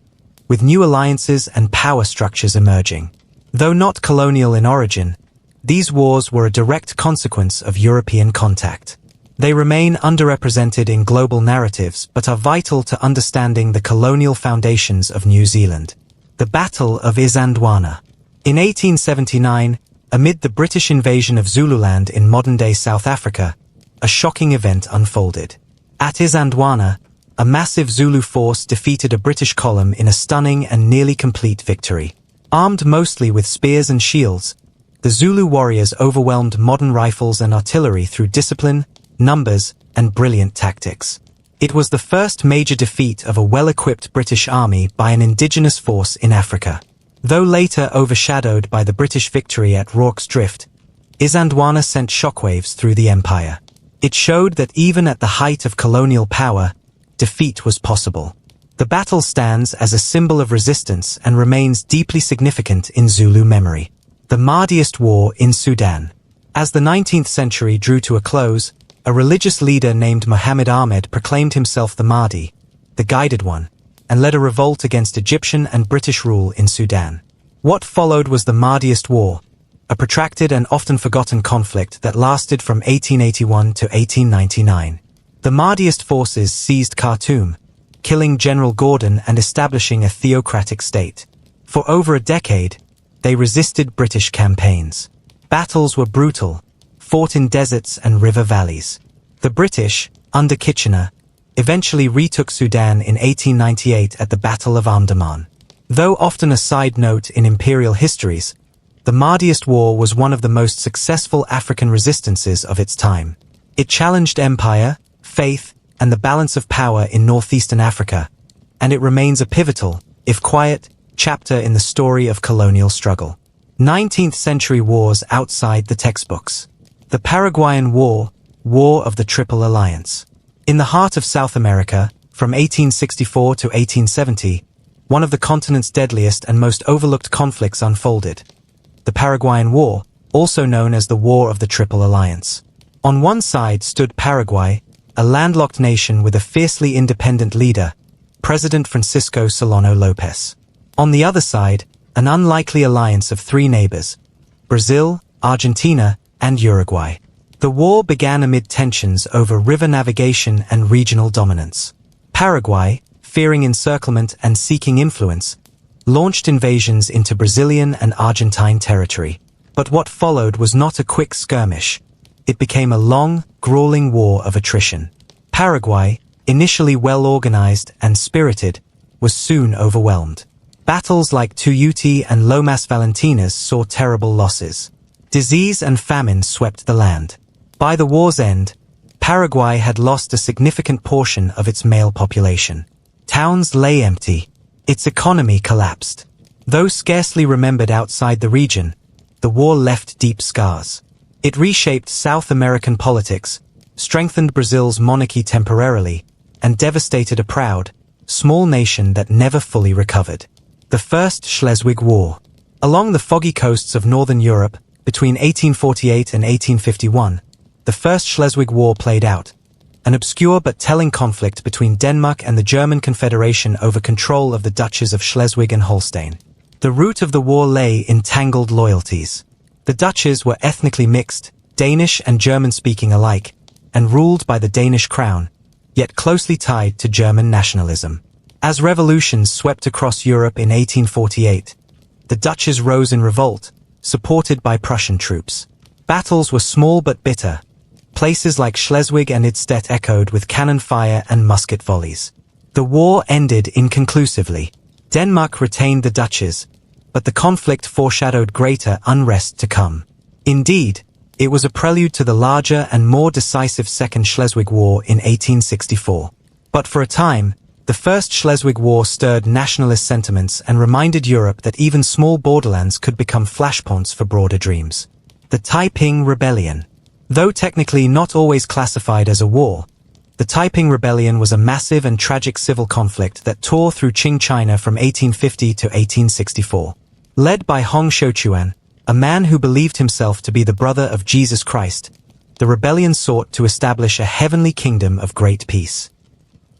with new alliances and power structures emerging. Though not colonial in origin, these wars were a direct consequence of European contact. They remain underrepresented in global narratives but are vital to understanding the colonial foundations of New Zealand. The Battle of Isandlwana. In 1879, amid the British invasion of Zululand in modern-day South Africa, a shocking event unfolded. At Isandlwana, a massive Zulu force defeated a British column in a stunning and nearly complete victory. Armed mostly with spears and shields, the Zulu warriors overwhelmed modern rifles and artillery through discipline, numbers, and brilliant tactics. It was the first major defeat of a well-equipped British army by an indigenous force in Africa. Though later overshadowed by the British victory at Rorke's Drift, Isandlwana sent shockwaves through the empire. It showed that even at the height of colonial power, defeat was possible. The battle stands as a symbol of resistance and remains deeply significant in Zulu memory. The Mahdiist War in Sudan. As the 19th century drew to a close, a religious leader named Muhammad Ahmed proclaimed himself the Mahdi, the Guided One, and led a revolt against Egyptian and British rule in Sudan. What followed was the Mahdiist War, a protracted and often forgotten conflict that lasted from 1881 to 1899. The Mahdiist forces seized Khartoum, killing General Gordon and establishing a theocratic state. For over a decade, they resisted British campaigns. Battles were brutal, fought in deserts and river valleys. The British, under Kitchener, eventually retook Sudan in 1898 at the Battle of Omdurman. Though often a side note in imperial histories, the Mahdiist War was one of the most successful African resistances of its time. It challenged empire, faith, and the balance of power in northeastern Africa, and it remains a pivotal, if quiet, chapter in the story of colonial struggle. 19th century wars outside the textbooks. The Paraguayan War, War of the Triple Alliance. In the heart of South America, from 1864 to 1870, one of the continent's deadliest and most overlooked conflicts unfolded. The Paraguayan War, also known as the War of the Triple Alliance. On one side stood Paraguay, a landlocked nation with a fiercely independent leader, President Francisco Solano Lopez. On the other side, an unlikely alliance of three neighbors, Brazil, Argentina, and Uruguay. The war began amid tensions over river navigation and regional dominance. Paraguay, fearing encirclement and seeking influence, launched invasions into Brazilian and Argentine territory. But what followed was not a quick skirmish. It became a long, grueling war of attrition. Paraguay, initially well-organized and spirited, was soon overwhelmed. Battles like Tuyuti and Lomas Valentinas saw terrible losses. Disease and famine swept the land. By the war's end, Paraguay had lost a significant portion of its male population. Towns lay empty. Its economy collapsed. Though scarcely remembered outside the region, the war left deep scars. It reshaped South American politics, strengthened Brazil's monarchy temporarily, and devastated a proud, small nation that never fully recovered. The First Schleswig War. Along the foggy coasts of northern Europe, between 1848 and 1851, the First Schleswig War played out, an obscure but telling conflict between Denmark and the German Confederation over control of the duchies of Schleswig and Holstein. The root of the war lay in tangled loyalties. The duchies were ethnically mixed, Danish and German-speaking alike, and ruled by the Danish crown, yet closely tied to German nationalism. As revolutions swept across Europe in 1848, the duchies rose in revolt, supported by Prussian troops. Battles were small but bitter. Places like Schleswig and Idstedt echoed with cannon fire and musket volleys. The war ended inconclusively. Denmark retained the duchies, but the conflict foreshadowed greater unrest to come. Indeed, it was a prelude to the larger and more decisive Second Schleswig War in 1864. But for a time, the First Schleswig War stirred nationalist sentiments and reminded Europe that even small borderlands could become flashpoints for broader dreams. The Taiping Rebellion. Though technically not always classified as a war, the Taiping Rebellion was a massive and tragic civil conflict that tore through Qing China from 1850 to 1864. Led by Hong Xiuquan, a man who believed himself to be the brother of Jesus Christ, the rebellion sought to establish a heavenly kingdom of great peace.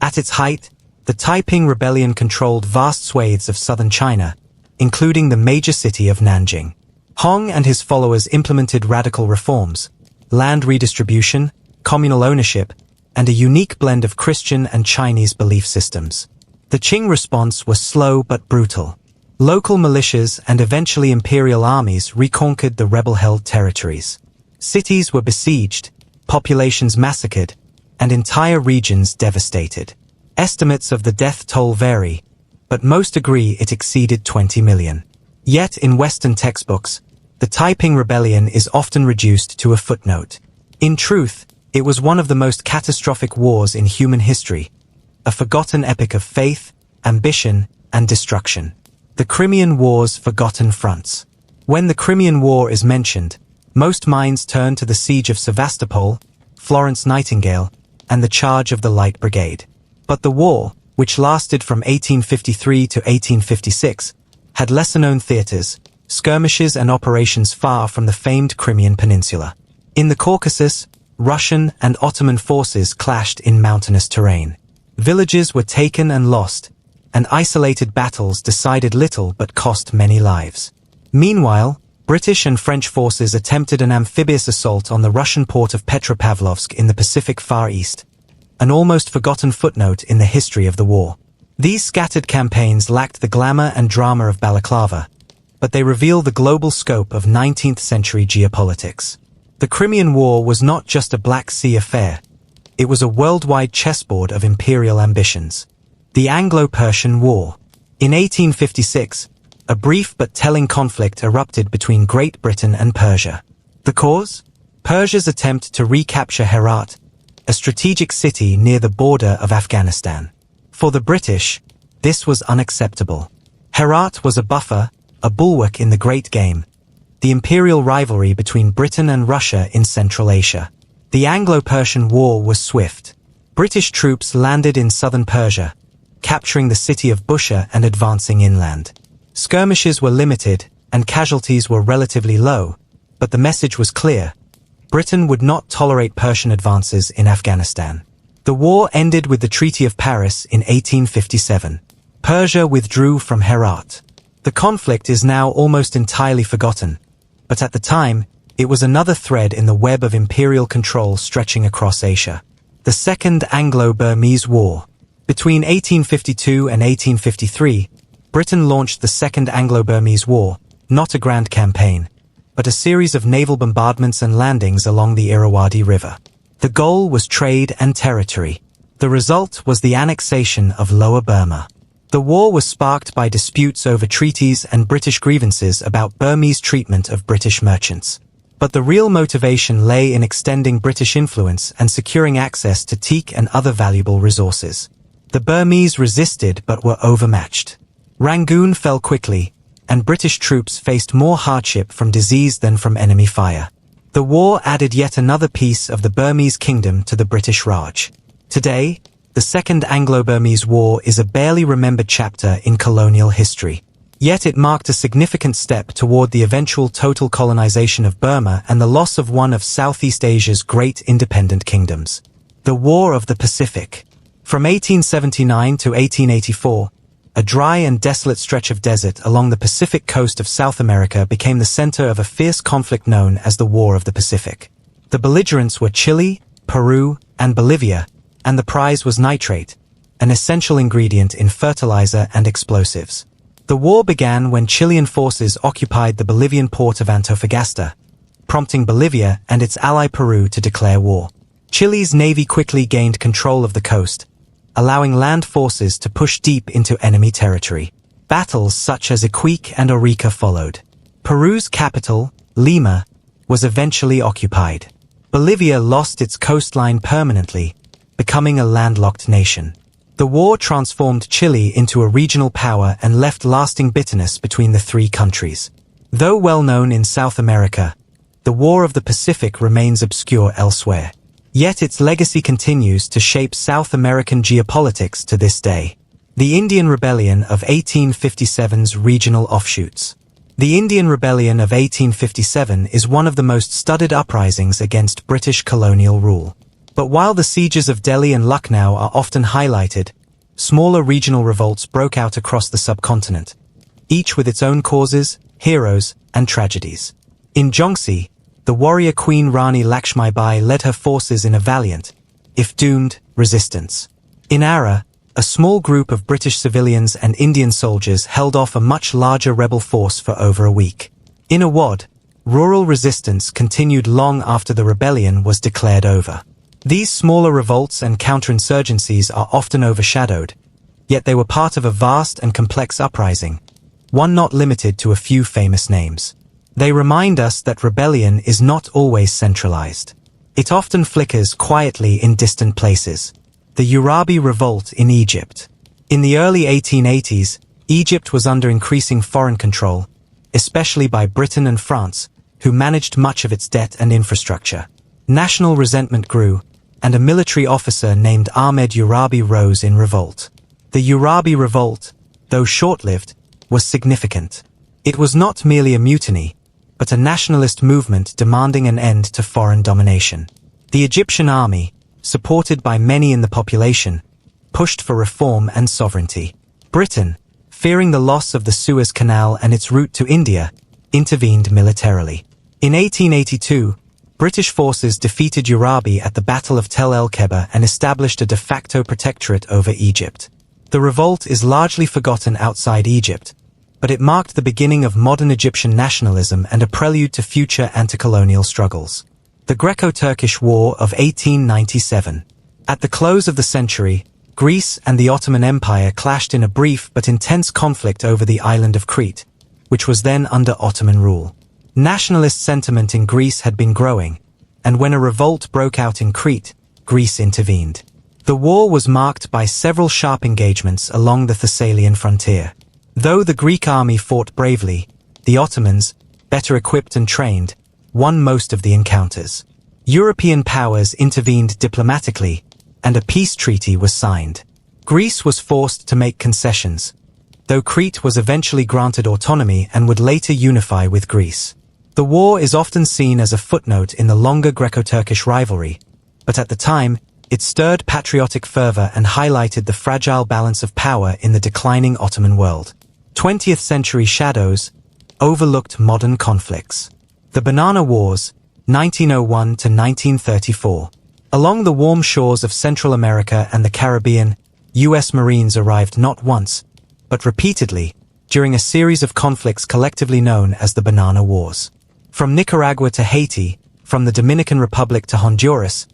At its height, the Taiping Rebellion controlled vast swathes of southern China, including the major city of Nanjing. Hong and his followers implemented radical reforms, land redistribution, communal ownership, and a unique blend of Christian and Chinese belief systems. The Qing response was slow but brutal. Local militias and eventually imperial armies reconquered the rebel-held territories. Cities were besieged, populations massacred, and entire regions devastated. Estimates of the death toll vary, but most agree it exceeded 20 million. Yet in Western textbooks, the Taiping Rebellion is often reduced to a footnote. In truth, it was one of the most catastrophic wars in human history, a forgotten epic of faith, ambition, and destruction. The Crimean War's forgotten fronts. When the Crimean War is mentioned, most minds turn to the siege of Sevastopol, Florence Nightingale, and the charge of the Light Brigade. But the war, which lasted from 1853 to 1856, had lesser-known theaters, skirmishes and operations far from the famed Crimean Peninsula. In the Caucasus, Russian and Ottoman forces clashed in mountainous terrain. Villages were taken and lost, and isolated battles decided little but cost many lives. Meanwhile, British and French forces attempted an amphibious assault on the Russian port of Petropavlovsk in the Pacific Far East, an almost forgotten footnote in the history of the war. These scattered campaigns lacked the glamour and drama of Balaclava, but they reveal the global scope of 19th-century geopolitics. The Crimean War was not just a Black Sea affair. It was a worldwide chessboard of imperial ambitions. The Anglo-Persian War. In 1856, a brief but telling conflict erupted between Great Britain and Persia. The cause? Persia's attempt to recapture Herat, a strategic city near the border of Afghanistan. For the British, this was unacceptable. Herat was a buffer, a bulwark in the Great Game, the imperial rivalry between Britain and Russia in Central Asia. The Anglo-Persian War was swift. British troops landed in southern Persia, capturing the city of Bushehr and advancing inland. Skirmishes were limited, and casualties were relatively low, but the message was clear. Britain would not tolerate Persian advances in Afghanistan. The war ended with the Treaty of Paris in 1857. Persia withdrew from Herat. The conflict is now almost entirely forgotten, but at the time, it was another thread in the web of imperial control stretching across Asia. The Second Anglo-Burmese War. Between 1852 and 1853, Britain launched the Second Anglo-Burmese War, not a grand campaign, but a series of naval bombardments and landings along the Irrawaddy River. The goal was trade and territory. The result was the annexation of Lower Burma. The war was sparked by disputes over treaties and British grievances about Burmese treatment of British merchants. But the real motivation lay in extending British influence and securing access to teak and other valuable resources. The Burmese resisted but were overmatched. Rangoon fell quickly, and British troops faced more hardship from disease than from enemy fire. The war added yet another piece of the Burmese kingdom to the British Raj. Today, the Second Anglo-Burmese War is a barely remembered chapter in colonial history. Yet it marked a significant step toward the eventual total colonization of Burma and the loss of one of Southeast Asia's great independent kingdoms. The War of the Pacific. From 1879 to 1884, a dry and desolate stretch of desert along the Pacific coast of South America became the center of a fierce conflict known as the War of the Pacific. The belligerents were Chile, Peru, and Bolivia, and the prize was nitrate, an essential ingredient in fertilizer and explosives. The war began when Chilean forces occupied the Bolivian port of Antofagasta, prompting Bolivia and its ally Peru to declare war. Chile's navy quickly gained control of the coast, allowing land forces to push deep into enemy territory. Battles such as Iquique and Arica followed. Peru's capital, Lima, was eventually occupied. Bolivia lost its coastline permanently, becoming a landlocked nation. The war transformed Chile into a regional power and left lasting bitterness between the three countries. Though well known in South America, the War of the Pacific remains obscure elsewhere. Yet its legacy continues to shape South American geopolitics to this day. The Indian Rebellion of 1857's regional offshoots. The Indian Rebellion of 1857 is one of the most studied uprisings against British colonial rule. But while the sieges of Delhi and Lucknow are often highlighted, smaller regional revolts broke out across the subcontinent, each with its own causes, heroes, and tragedies. In Jhansi, the warrior Queen Rani Lakshmi Bai led her forces in a valiant, if doomed, resistance. In Ara, a small group of British civilians and Indian soldiers held off a much larger rebel force for over a week. In Awadh, rural resistance continued long after the rebellion was declared over. These smaller revolts and counterinsurgencies are often overshadowed, yet they were part of a vast and complex uprising, one not limited to a few famous names. They remind us that rebellion is not always centralized. It often flickers quietly in distant places. The Urabi Revolt in Egypt. In the early 1880s, Egypt was under increasing foreign control, especially by Britain and France, who managed much of its debt and infrastructure. National resentment grew, and a military officer named Ahmed Urabi rose in revolt. The Urabi Revolt, though short-lived, was significant. It was not merely a mutiny, but a nationalist movement demanding an end to foreign domination. The Egyptian army, supported by many in the population, pushed for reform and sovereignty. Britain, fearing the loss of the Suez Canal and its route to India, intervened militarily. In 1882, British forces defeated Urabi at the Battle of Tel el-Keba and established a de facto protectorate over Egypt. The revolt is largely forgotten outside Egypt, but it marked the beginning of modern Egyptian nationalism and a prelude to future anti-colonial struggles. The Greco-Turkish War of 1897. At the close of the century, Greece and the Ottoman Empire clashed in a brief but intense conflict over the island of Crete, which was then under Ottoman rule. Nationalist sentiment in Greece had been growing, and when a revolt broke out in Crete, Greece intervened. The war was marked by several sharp engagements along the Thessalian frontier. Though the Greek army fought bravely, the Ottomans, better equipped and trained, won most of the encounters. European powers intervened diplomatically, and a peace treaty was signed. Greece was forced to make concessions, though Crete was eventually granted autonomy and would later unify with Greece. The war is often seen as a footnote in the longer Greco-Turkish rivalry, but at the time, it stirred patriotic fervor and highlighted the fragile balance of power in the declining Ottoman world. 20th century shadows, overlooked modern conflicts. The Banana Wars, 1901 to 1934. Along the warm shores of Central America and the Caribbean, U.S. Marines arrived not once, but repeatedly, during a series of conflicts collectively known as the Banana Wars. From Nicaragua to Haiti, from the Dominican Republic to Honduras,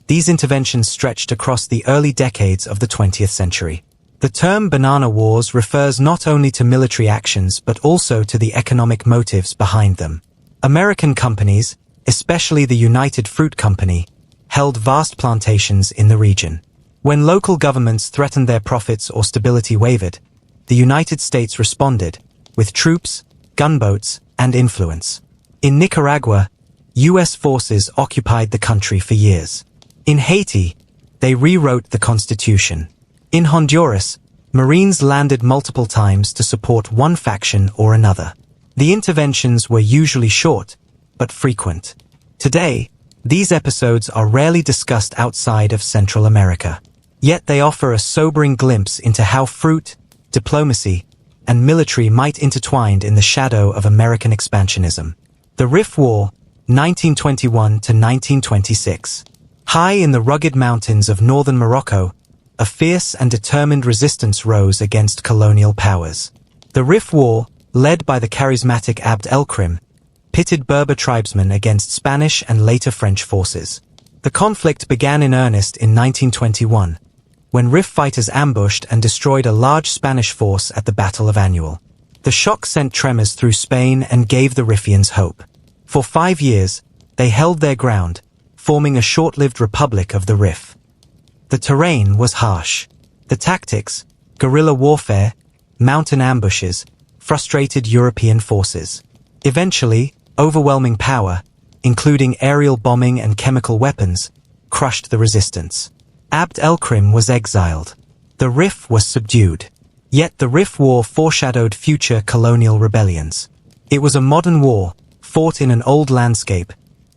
these interventions stretched across the early decades of the 20th century. The term Banana Wars refers not only to military actions but also to the economic motives behind them. American companies, especially the United Fruit Company, held vast plantations in the region. When local governments threatened their profits or stability wavered, the United States responded, with troops, gunboats, and influence. In Nicaragua, U.S. forces occupied the country for years. In Haiti, they rewrote the Constitution. In Honduras, Marines landed multiple times to support one faction or another. The interventions were usually short, but frequent. Today, these episodes are rarely discussed outside of Central America. Yet they offer a sobering glimpse into how fruit, diplomacy, and military might intertwine in the shadow of American expansionism. The Rif War, 1921 to 1926. High in the rugged mountains of northern Morocco, a fierce and determined resistance rose against colonial powers. The Rif War, led by the charismatic Abd el-Krim, pitted Berber tribesmen against Spanish and later French forces. The conflict began in earnest in 1921, when Rif fighters ambushed and destroyed a large Spanish force at the Battle of Annual. The shock sent tremors through Spain and gave the Riffians hope. For 5 years, they held their ground, forming a short-lived republic of the Rif. The terrain was harsh. The tactics, guerrilla warfare, mountain ambushes, frustrated European forces. Eventually, overwhelming power, including aerial bombing and chemical weapons, crushed the resistance. Abd el-Krim was exiled. The Rif was subdued. Yet the Rif War foreshadowed future colonial rebellions. It was a modern war, fought in an old landscape,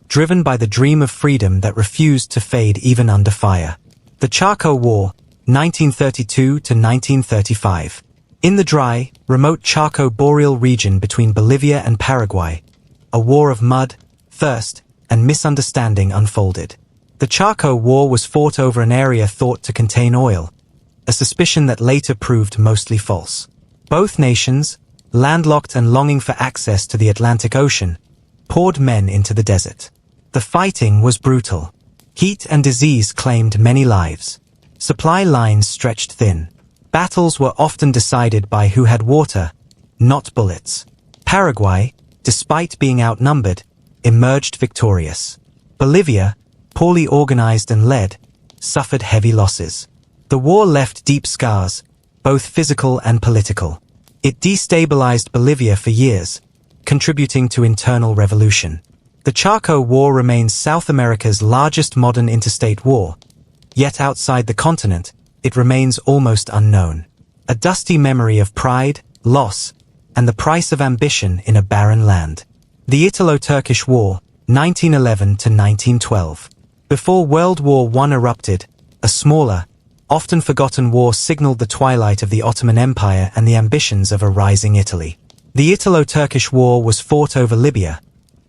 driven by the dream of freedom that refused to fade even under fire. The Chaco War, 1932 to 1935. In the dry, remote Chaco boreal region between Bolivia and Paraguay, a war of mud, thirst, and misunderstanding unfolded. The Chaco War was fought over an area thought to contain oil, a suspicion that later proved mostly false. Both nations, landlocked and longing for access to the Atlantic Ocean, poured men into the desert. The fighting was brutal. Heat and disease claimed many lives. Supply lines stretched thin. Battles were often decided by who had water, not bullets. Paraguay, despite being outnumbered, emerged victorious. Bolivia, poorly organized and led, suffered heavy losses. The war left deep scars, both physical and political. It destabilized Bolivia for years, contributing to internal revolution. The Chaco War remains South America's largest modern interstate war, yet outside the continent, it remains almost unknown. A dusty memory of pride, loss, and the price of ambition in a barren land. The Italo-Turkish War, 1911 to 1912. Before World War I erupted, a smaller, often forgotten war signaled the twilight of the Ottoman Empire and the ambitions of a rising Italy. The Italo-Turkish War was fought over Libya,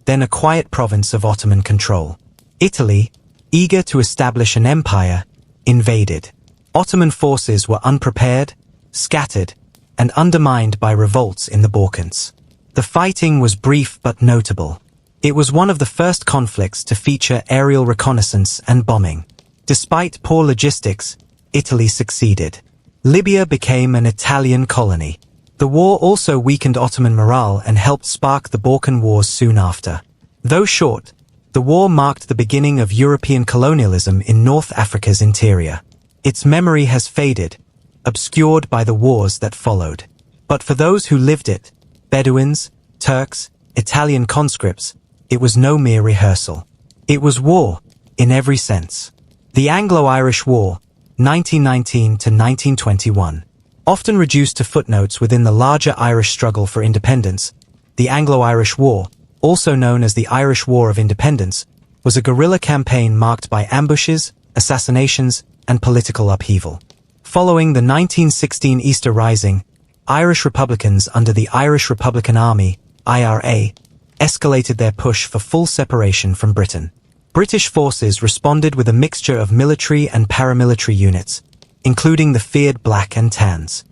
then a quiet province of Ottoman control. Italy, eager to establish an empire, invaded. Ottoman forces were unprepared, scattered, and undermined by revolts in the Balkans. The fighting was brief but notable. It was one of the first conflicts to feature aerial reconnaissance and bombing. Despite poor logistics, Italy succeeded. Libya became an Italian colony. The war also weakened Ottoman morale and helped spark the Balkan Wars soon after. Though short, the war marked the beginning of European colonialism in North Africa's interior. Its memory has faded, obscured by the wars that followed. But for those who lived it, Bedouins, Turks, Italian conscripts, it was no mere rehearsal. It was war, in every sense. The Anglo-Irish War, 1919 to 1921. Often reduced to footnotes within the larger Irish struggle for independence, the Anglo-Irish War, also known as the Irish War of Independence, was a guerrilla campaign marked by ambushes, assassinations, and political upheaval. Following the 1916 Easter Rising, Irish Republicans under the Irish Republican Army, IRA, escalated their push for full separation from Britain. British forces responded with a mixture of military and paramilitary units, including the feared Black and Tans.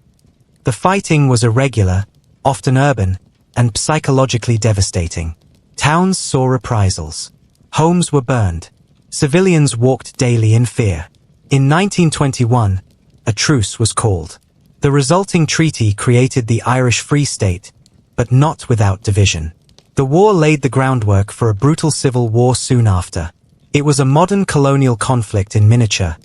The fighting was irregular, often urban, and psychologically devastating. Towns saw reprisals. Homes were burned. Civilians walked daily in fear. In 1921, a truce was called. The resulting treaty created the Irish Free State, but not without division. The war laid the groundwork for a brutal civil war soon after. It was a modern colonial conflict in miniature,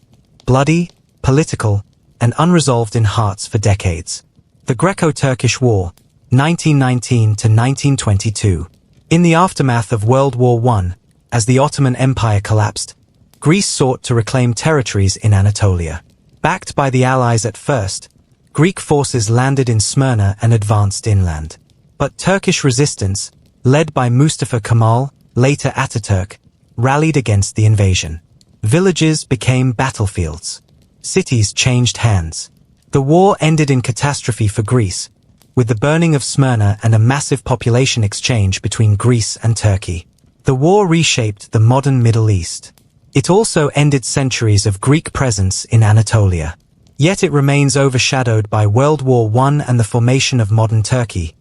bloody, political, and unresolved in hearts for decades. The Greco-Turkish War, 1919 to 1922. In the aftermath of World War I, as the Ottoman Empire collapsed, Greece sought to reclaim territories in Anatolia. Backed by the Allies at first, Greek forces landed in Smyrna and advanced inland. But Turkish resistance, led by Mustafa Kemal, later Ataturk, rallied against the invasion. Villages became battlefields. Cities changed hands. The war ended in catastrophe for Greece, with the burning of Smyrna and a massive population exchange between Greece and Turkey. The war reshaped the modern Middle East. It also ended centuries of Greek presence in Anatolia. Yet it remains overshadowed by World War I and the formation of modern Turkey,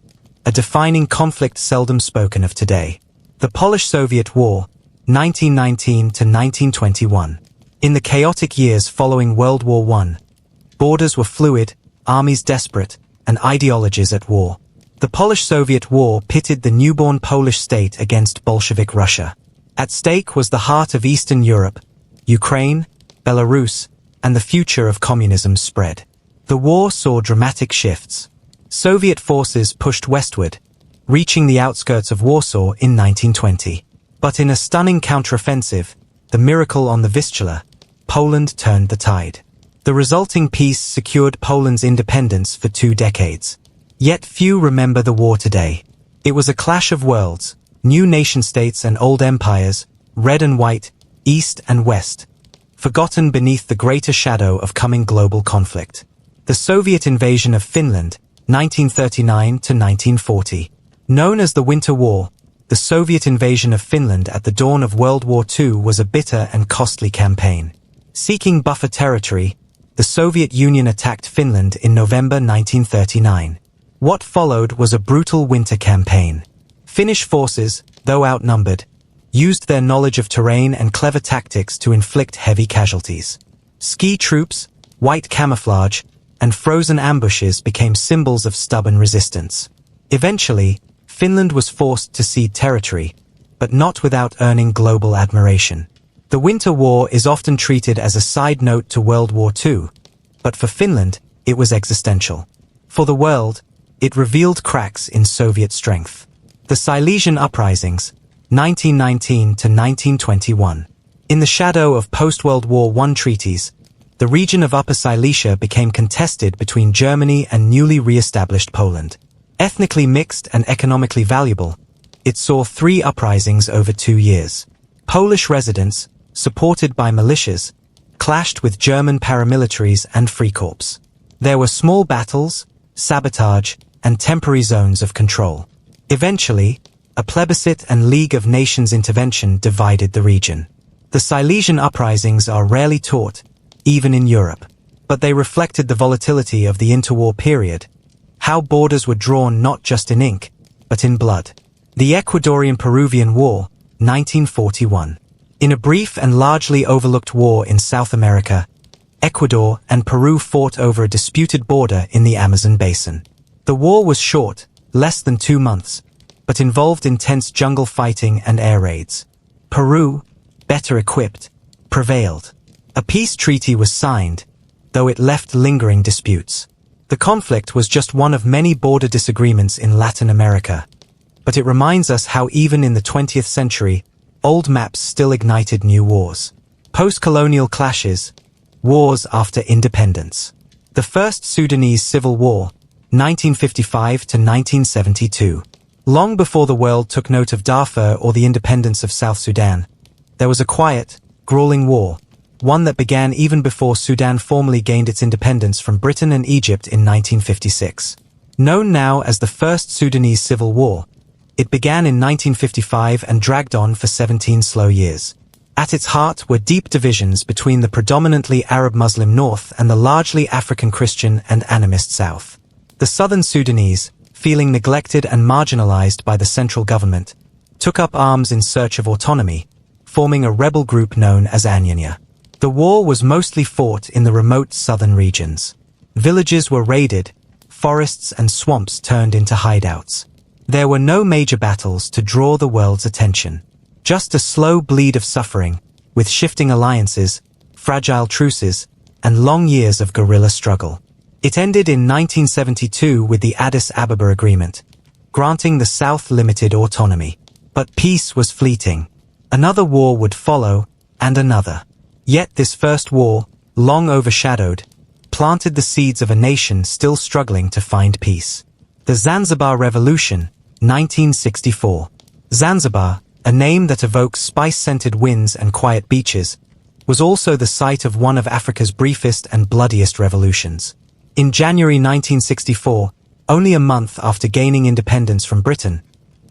a defining conflict seldom spoken of today. The Polish-Soviet War, 1919 to 1921. In the chaotic years following World War I, borders were fluid, armies desperate, and ideologies at war. The Polish-Soviet War pitted the newborn Polish state against Bolshevik Russia. At stake was the heart of Eastern Europe, Ukraine, Belarus, and the future of communism's spread. The war saw dramatic shifts. Soviet forces pushed westward, reaching the outskirts of Warsaw in 1920. But in a stunning counteroffensive, the miracle on the Vistula, Poland turned the tide. The resulting peace secured Poland's independence for 2 decades. Yet few remember the war today. It was a clash of worlds, new nation-states and old empires, red and white, east and west, forgotten beneath the greater shadow of coming global conflict. The Soviet invasion of Finland, 1939 to 1940. Known as the Winter War, the Soviet invasion of Finland at the dawn of World War II was a bitter and costly campaign. Seeking buffer territory, the Soviet Union attacked Finland in November 1939. What followed was a brutal winter campaign. Finnish forces, though outnumbered, used their knowledge of terrain and clever tactics to inflict heavy casualties. Ski troops, white camouflage, and frozen ambushes became symbols of stubborn resistance. Eventually, Finland was forced to cede territory, but not without earning global admiration. The Winter War is often treated as a side note to World War II, but for Finland, it was existential. For the world, it revealed cracks in Soviet strength. The Silesian Uprisings, 1919 to 1921. In the shadow of post-World War I treaties, the region of Upper Silesia became contested between Germany and newly re-established Poland. Ethnically mixed and economically valuable, it saw 3 uprisings over 2 years. Polish residents, supported by militias, clashed with German paramilitaries and Freikorps. There were small battles, sabotage, and temporary zones of control. Eventually, a plebiscite and League of Nations intervention divided the region. The Silesian uprisings are rarely taught, even in Europe, but they reflected the volatility of the interwar period, how borders were drawn not just in ink, but in blood. The Ecuadorian-Peruvian War, 1941. In a brief and largely overlooked war in South America, Ecuador and Peru fought over a disputed border in the Amazon basin. The war was short, less than 2 months, but involved intense jungle fighting and air raids. Peru, better equipped, prevailed. A peace treaty was signed, though it left lingering disputes. The conflict was just one of many border disagreements in Latin America, but it reminds us how even in the 20th century, old maps still ignited new wars. Post-colonial clashes, wars after independence. The First Sudanese Civil War, 1955 to 1972. Long before the world took note of Darfur or the independence of South Sudan, there was a quiet, grueling war, one that began even before Sudan formally gained its independence from Britain and Egypt in 1956. Known now as the First Sudanese Civil War, it began in 1955 and dragged on for 17 slow years. At its heart were deep divisions between the predominantly Arab-Muslim North and the largely African Christian and animist South. The southern Sudanese, feeling neglected and marginalized by the central government, took up arms in search of autonomy, forming a rebel group known as Anyanya. The war was mostly fought in the remote southern regions. Villages were raided, forests and swamps turned into hideouts. There were no major battles to draw the world's attention. Just a slow bleed of suffering, with shifting alliances, fragile truces, and long years of guerrilla struggle. It ended in 1972 with the Addis Ababa Agreement, granting the South limited autonomy. But peace was fleeting. Another war would follow, and another. Yet this first war, long overshadowed, planted the seeds of a nation still struggling to find peace. The Zanzibar Revolution, 1964. Zanzibar, a name that evokes spice-scented winds and quiet beaches, was also the site of one of Africa's briefest and bloodiest revolutions. In January 1964, only a month after gaining independence from Britain,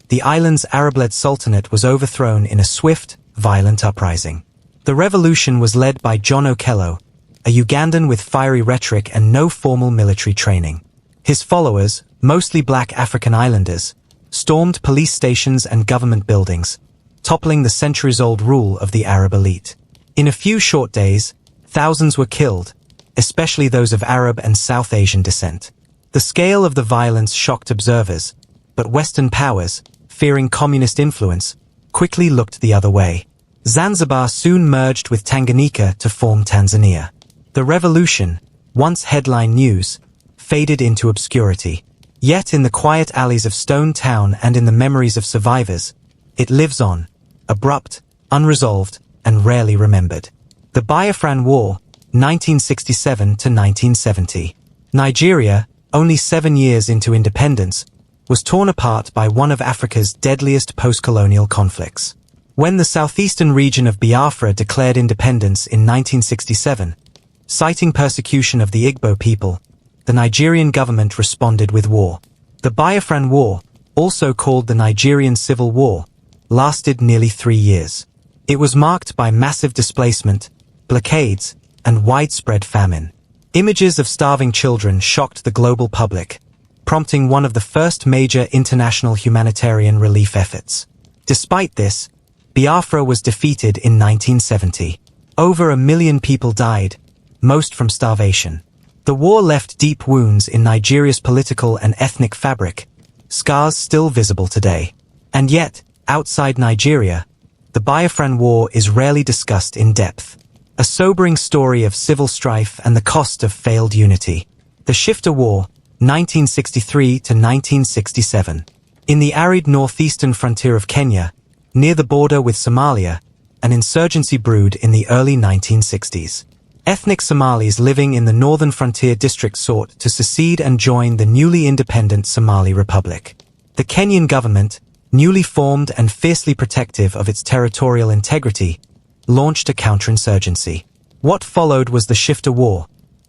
the island's Arab-led sultanate was overthrown in a swift, violent uprising. The revolution was led by John Okello, a Ugandan with fiery rhetoric and no formal military training. His followers, mostly black African islanders, stormed police stations and government buildings, toppling the centuries-old rule of the Arab elite. In a few short days, thousands were killed, especially those of Arab and South Asian descent. The scale of the violence shocked observers, but Western powers, fearing communist influence, quickly looked the other way. Zanzibar soon merged with Tanganyika to form Tanzania. The revolution, once headline news, faded into obscurity. Yet in the quiet alleys of Stone Town and in the memories of survivors, it lives on, abrupt, unresolved, and rarely remembered. The Biafran War, 1967 to 1970. Nigeria, only 7 years into independence, was torn apart by one of Africa's deadliest post-colonial conflicts. When the southeastern region of Biafra declared independence in 1967, citing persecution of the Igbo people, the Nigerian government responded with war. The Biafran War, also called the Nigerian Civil War, lasted nearly 3 years. It was marked by massive displacement, blockades, and widespread famine. Images of starving children shocked the global public, prompting one of the first major international humanitarian relief efforts. Despite this, Biafra was defeated in 1970. Over 1 million people died, most from starvation. The war left deep wounds in Nigeria's political and ethnic fabric, scars still visible today. And yet, outside Nigeria, the Biafran War is rarely discussed in depth. A sobering story of civil strife and the cost of failed unity. The Shifta War, 1963 to 1967. In the arid northeastern frontier of Kenya, near the border with Somalia, an insurgency brewed in the early 1960s. Ethnic Somalis living in the northern frontier district sought to secede and join the newly independent Somali Republic. The Kenyan government, newly formed and fiercely protective of its territorial integrity, launched a counterinsurgency. What followed was the Shifta War,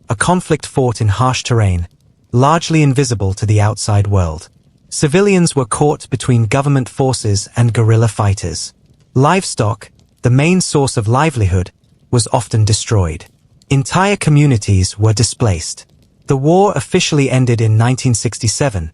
a conflict fought in harsh terrain, largely invisible to the outside world. Civilians were caught between government forces and guerrilla fighters. Livestock, the main source of livelihood, was often destroyed. Entire communities were displaced. The war officially ended in 1967,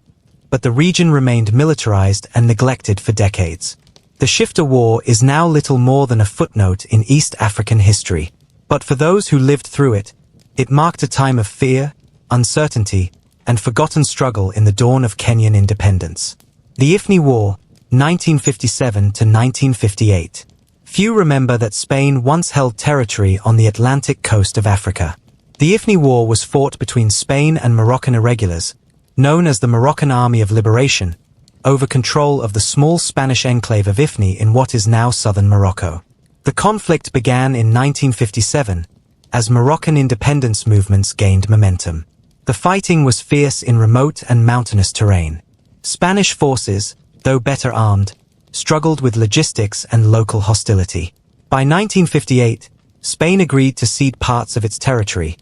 but the region remained militarized and neglected for decades. The Shifta War is now little more than a footnote in East African history. But for those who lived through it, it marked a time of fear, uncertainty, and forgotten struggle in the dawn of Kenyan independence. The Ifni War, 1957 to 1958. Few remember that Spain once held territory on the Atlantic coast of Africa. The Ifni War was fought between Spain and Moroccan irregulars, known as the Moroccan Army of Liberation, over control of the small Spanish enclave of Ifni in what is now southern Morocco. The conflict began in 1957, as Moroccan independence movements gained momentum. The fighting was fierce in remote and mountainous terrain. Spanish forces, though better armed, struggled with logistics and local hostility. By 1958, Spain agreed to cede parts of its territory,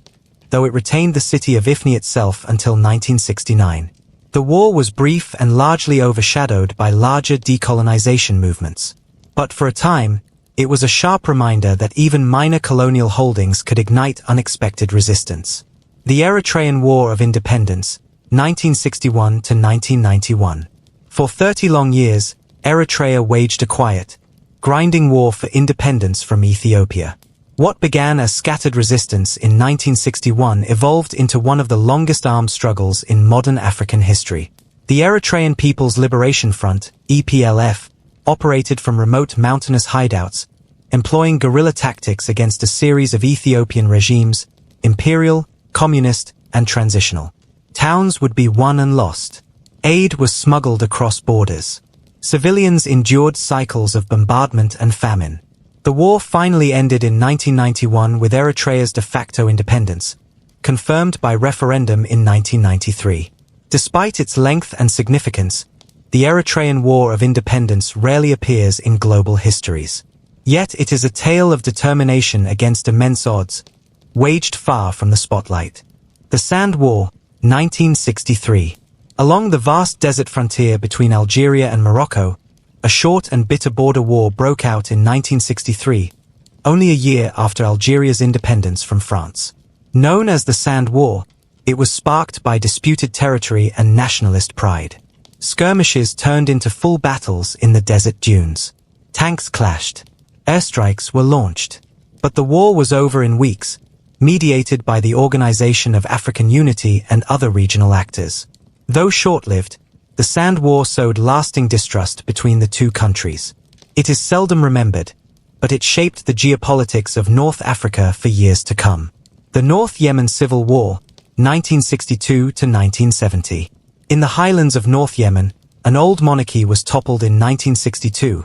though it retained the city of Ifni itself until 1969. The war was brief and largely overshadowed by larger decolonization movements. But for a time, it was a sharp reminder that even minor colonial holdings could ignite unexpected resistance. The Eritrean War of Independence, 1961 to 1991. For 30 long years, Eritrea waged a quiet, grinding war for independence from Ethiopia. What began as scattered resistance in 1961 evolved into one of the longest armed struggles in modern African history. The Eritrean People's Liberation Front, EPLF, operated from remote mountainous hideouts, employing guerrilla tactics against a series of Ethiopian regimes, imperial, communist, and transitional. Towns would be won and lost. Aid was smuggled across borders. Civilians endured cycles of bombardment and famine. The war finally ended in 1991 with Eritrea's de facto independence, confirmed by referendum in 1993. Despite its length and significance, the Eritrean War of Independence rarely appears in global histories. Yet it is a tale of determination against immense odds, waged far from the spotlight. The Sand War, 1963. Along the vast desert frontier between Algeria and Morocco, a short and bitter border war broke out in 1963, only a year after Algeria's independence from France. Known as the Sand War, it was sparked by disputed territory and nationalist pride. Skirmishes turned into full battles in the desert dunes. Tanks clashed. Airstrikes were launched. But the war was over in weeks, mediated by the Organization of African Unity and other regional actors. Though short-lived, the Sand War sowed lasting distrust between the two countries. It is seldom remembered, but it shaped the geopolitics of North Africa for years to come. The North Yemen Civil War, 1962 to 1970. In the highlands of North Yemen, an old monarchy was toppled in 1962,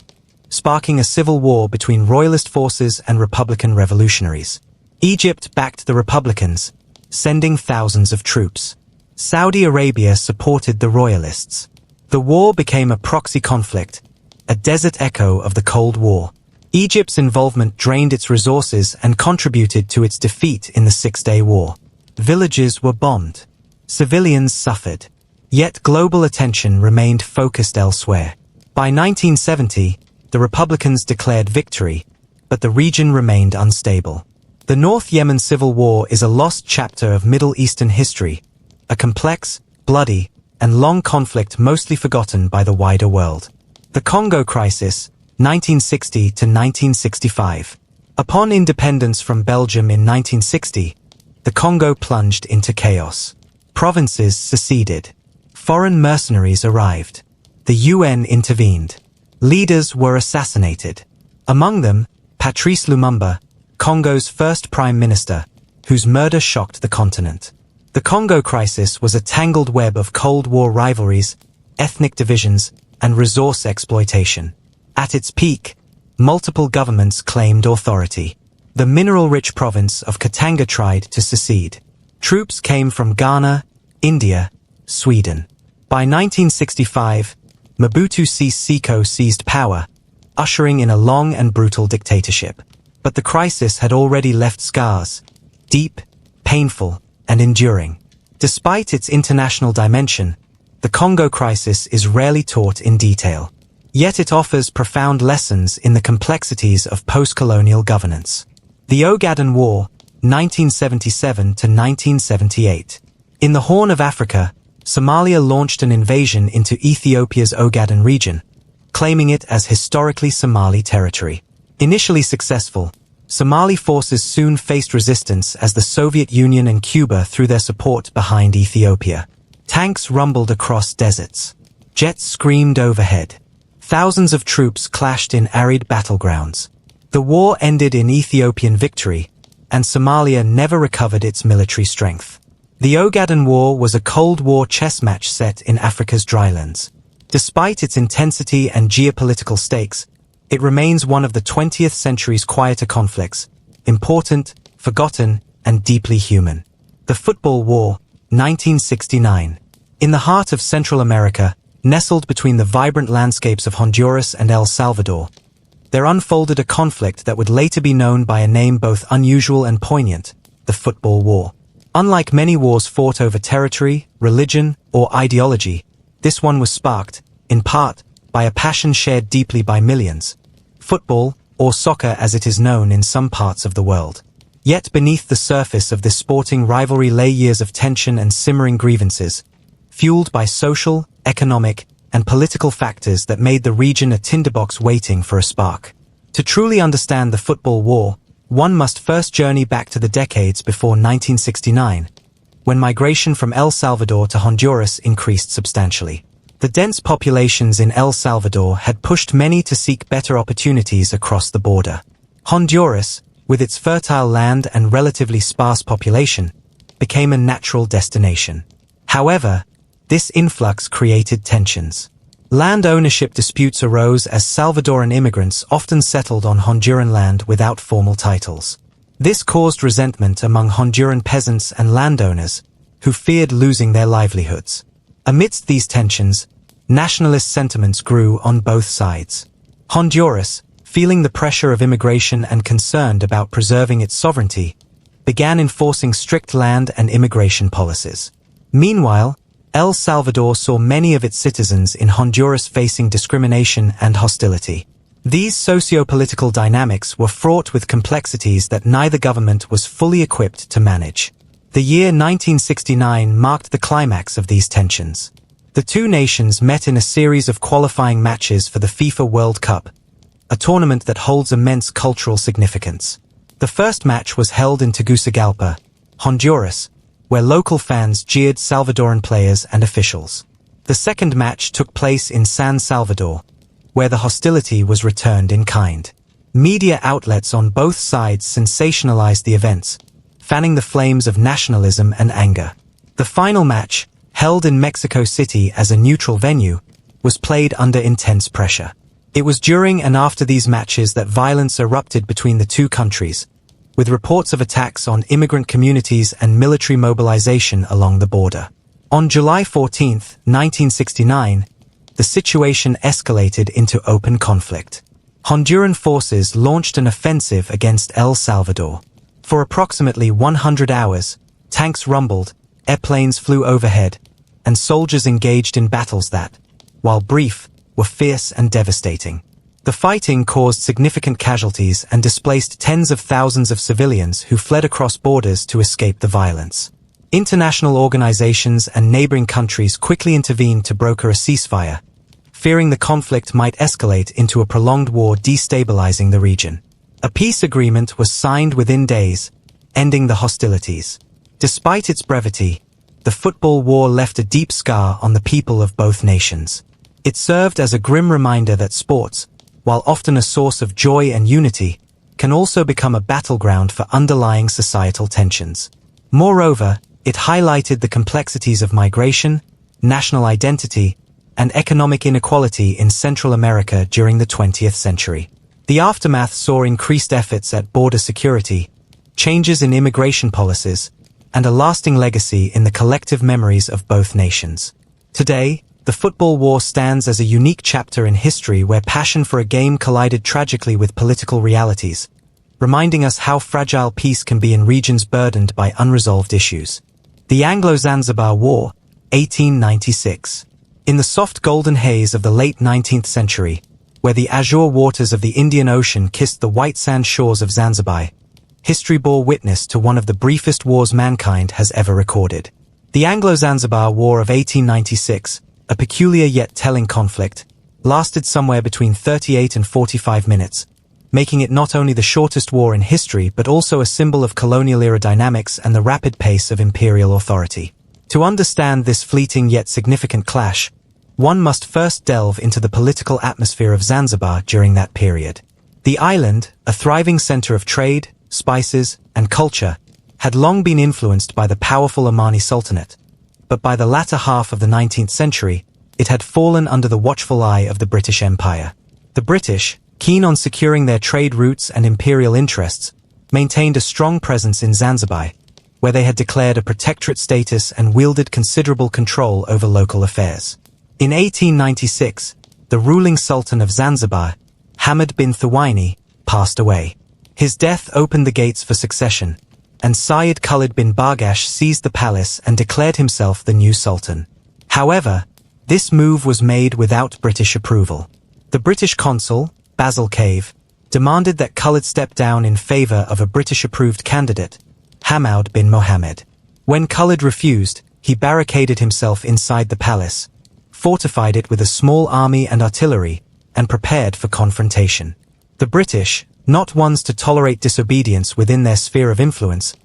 sparking a civil war between royalist forces and Republican revolutionaries. Egypt backed the Republicans, sending thousands of troops. Saudi Arabia supported the royalists. The war became a proxy conflict, a desert echo of the Cold War. Egypt's involvement drained its resources and contributed to its defeat in the Six-Day War. Villages were bombed. Civilians suffered. Yet global attention remained focused elsewhere. By 1970, the Republicans declared victory, but the region remained unstable. The North Yemen Civil War is a lost chapter of Middle Eastern history, a complex, bloody, and long conflict mostly forgotten by the wider world. The Congo Crisis, 1960 to 1965. Upon independence from Belgium in 1960, the Congo plunged into chaos. Provinces seceded. Foreign mercenaries arrived. The UN intervened. Leaders were assassinated. Among them, Patrice Lumumba, Congo's first prime minister, whose murder shocked the continent. The Congo crisis was a tangled web of Cold War rivalries, ethnic divisions, and resource exploitation. At its peak, multiple governments claimed authority. The mineral-rich province of Katanga tried to secede. Troops came from Ghana, India, Sweden. By 1965, Mobutu Sese Seko seized power, ushering in a long and brutal dictatorship. But the crisis had already left scars, deep, painful, and enduring. Despite its international dimension, the Congo crisis is rarely taught in detail. Yet it offers profound lessons in the complexities of post-colonial governance. The Ogaden War, 1977 to 1978. In the Horn of Africa, Somalia launched an invasion into Ethiopia's Ogaden region, claiming it as historically Somali territory. Initially successful, Somali forces soon faced resistance as the Soviet Union and Cuba threw their support behind Ethiopia. Tanks rumbled across deserts. Jets screamed overhead. Thousands of troops clashed in arid battlegrounds. The war ended in Ethiopian victory, and Somalia never recovered its military strength. The Ogaden War was a Cold War chess match set in Africa's drylands. Despite its intensity and geopolitical stakes, it remains one of the 20th century's quieter conflicts, important, forgotten, and deeply human. The Football War, 1969. In the heart of Central America, nestled between the vibrant landscapes of Honduras and El Salvador, there unfolded a conflict that would later be known by a name both unusual and poignant, the Football War. Unlike many wars fought over territory, religion, or ideology, this one was sparked, in part, by a passion shared deeply by millions. Football, or soccer as it is known in some parts of the world. Yet beneath the surface of this sporting rivalry lay years of tension and simmering grievances, fueled by social, economic, and political factors that made the region a tinderbox waiting for a spark. To truly understand the Football War, one must first journey back to the decades before 1969, when migration from El Salvador to Honduras increased substantially. The dense populations in El Salvador had pushed many to seek better opportunities across the border. Honduras, with its fertile land and relatively sparse population, became a natural destination. However, this influx created tensions. Land ownership disputes arose as Salvadoran immigrants often settled on Honduran land without formal titles. This caused resentment among Honduran peasants and landowners, who feared losing their livelihoods. Amidst these tensions, nationalist sentiments grew on both sides. Honduras, feeling the pressure of immigration and concerned about preserving its sovereignty, began enforcing strict land and immigration policies. Meanwhile, El Salvador saw many of its citizens in Honduras facing discrimination and hostility. These socio-political dynamics were fraught with complexities that neither government was fully equipped to manage. The year 1969 marked the climax of these tensions. The two nations met in a series of qualifying matches for the FIFA World Cup, a tournament that holds immense cultural significance. The first match was held in Tegucigalpa, Honduras, where local fans jeered Salvadoran players and officials. The second match took place in San Salvador, where the hostility was returned in kind. Media outlets on both sides sensationalized the events, fanning the flames of nationalism and anger. The final match, held in Mexico City as a neutral venue, was played under intense pressure. It was during and after these matches that violence erupted between the two countries, with reports of attacks on immigrant communities and military mobilization along the border. On July 14, 1969, the situation escalated into open conflict. Honduran forces launched an offensive against El Salvador. For approximately 100 hours, tanks rumbled, airplanes flew overhead, and soldiers engaged in battles that, while brief, were fierce and devastating. The fighting caused significant casualties and displaced tens of thousands of civilians who fled across borders to escape the violence. International organizations and neighboring countries quickly intervened to broker a ceasefire, fearing the conflict might escalate into a prolonged war destabilizing the region. A peace agreement was signed within days, ending the hostilities. Despite its brevity, the Football War left a deep scar on the people of both nations. It served as a grim reminder that sports, while often a source of joy and unity, can also become a battleground for underlying societal tensions. Moreover, it highlighted the complexities of migration, national identity, and economic inequality in Central America during the 20th century. The aftermath saw increased efforts at border security, changes in immigration policies, and a lasting legacy in the collective memories of both nations. Today, the Football War stands as a unique chapter in history where passion for a game collided tragically with political realities, reminding us how fragile peace can be in regions burdened by unresolved issues. The Anglo-Zanzibar War, 1896. In the soft golden haze of the late 19th century, where the azure waters of the Indian Ocean kissed the white sand shores of Zanzibar, history bore witness to one of the briefest wars mankind has ever recorded. The Anglo-Zanzibar War of 1896, a peculiar yet telling conflict, lasted somewhere between 38 and 45 minutes, making it not only the shortest war in history but also a symbol of colonial-era dynamics and the rapid pace of imperial authority. To understand this fleeting yet significant clash, one must first delve into the political atmosphere of Zanzibar during that period. The island, a thriving center of trade, spices, and culture, had long been influenced by the powerful Omani Sultanate, but by the latter half of the 19th century, it had fallen under the watchful eye of the British Empire. The British, keen on securing their trade routes and imperial interests, maintained a strong presence in Zanzibar, where they had declared a protectorate status and wielded considerable control over local affairs. In 1896, the ruling Sultan of Zanzibar, Hamad bin Thuwaini, passed away. His death opened the gates for succession, and Syed Khalid bin Bargash seized the palace and declared himself the new sultan. However, this move was made without British approval. The British consul, Basil Cave, demanded that Khalid step down in favor of a British-approved candidate, Hamad bin Mohammed. When Khalid refused, he barricaded himself inside the palace, fortified it with a small army and artillery, and prepared for confrontation. The British, not ones to tolerate disobedience within their sphere of influence,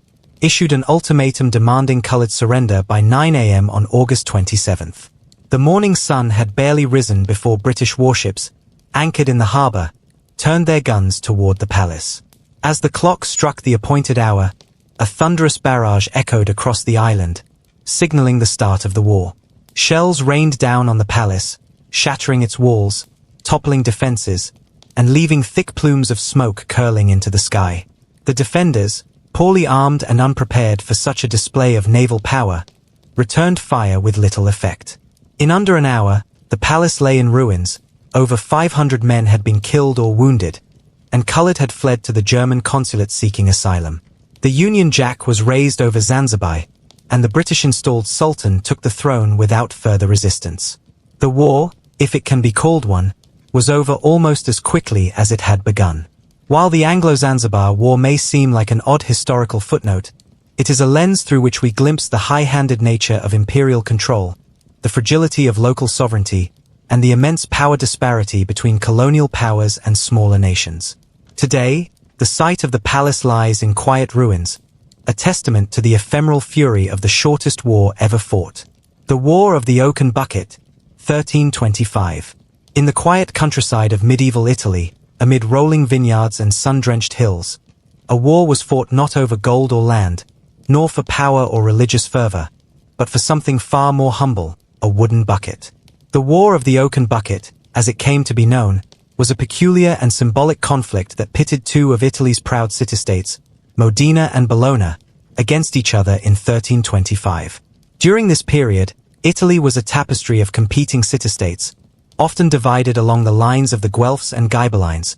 issued an ultimatum demanding Khalid's surrender by 9 a.m. on August 27th. The morning sun had barely risen before British warships, anchored in the harbor, turned their guns toward the palace. As the clock struck the appointed hour, a thunderous barrage echoed across the island, signaling the start of the war. Shells rained down on the palace, shattering its walls, toppling defenses, and leaving thick plumes of smoke curling into the sky. The defenders, poorly armed and unprepared for such a display of naval power, returned fire with little effect. In under an hour, the palace lay in ruins. Over 500 men had been killed or wounded, and Khalid had fled to the German consulate seeking asylum. The Union Jack was raised over Zanzibar, and the British-installed Sultan took the throne without further resistance. The war, if it can be called one, was over almost as quickly as it had begun. While the Anglo-Zanzibar War may seem like an odd historical footnote, it is a lens through which we glimpse the high-handed nature of imperial control, the fragility of local sovereignty, and the immense power disparity between colonial powers and smaller nations. Today, the site of the palace lies in quiet ruins, a testament to the ephemeral fury of the shortest war ever fought. The War of the Oaken Bucket, 1325. In the quiet countryside of medieval Italy, amid rolling vineyards and sun-drenched hills, a war was fought not over gold or land, nor for power or religious fervor, but for something far more humble, a wooden bucket. The War of the Oaken Bucket, as it came to be known, was a peculiar and symbolic conflict that pitted two of Italy's proud city-states, Modena and Bologna, against each other in 1325. During this period, Italy was a tapestry of competing city-states, often divided along the lines of the Guelphs and Ghibellines,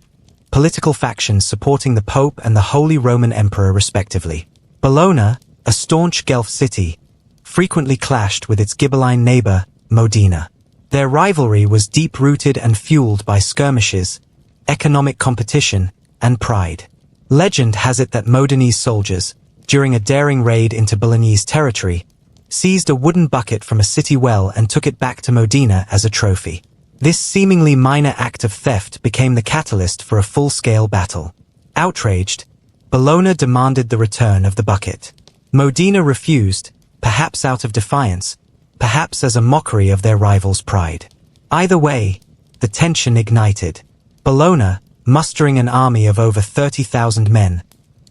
political factions supporting the Pope and the Holy Roman Emperor respectively. Bologna, a staunch Guelph city, frequently clashed with its Ghibelline neighbor, Modena. Their rivalry was deep-rooted and fueled by skirmishes, economic competition, and pride. Legend has it that Modenese soldiers, during a daring raid into Bolognese territory, seized a wooden bucket from a city well and took it back to Modena as a trophy. This seemingly minor act of theft became the catalyst for a full-scale battle. Outraged, Bologna demanded the return of the bucket. Modena refused, perhaps out of defiance, perhaps as a mockery of their rival's pride. Either way, the tension ignited. Bologna, mustering an army of over 30,000 men,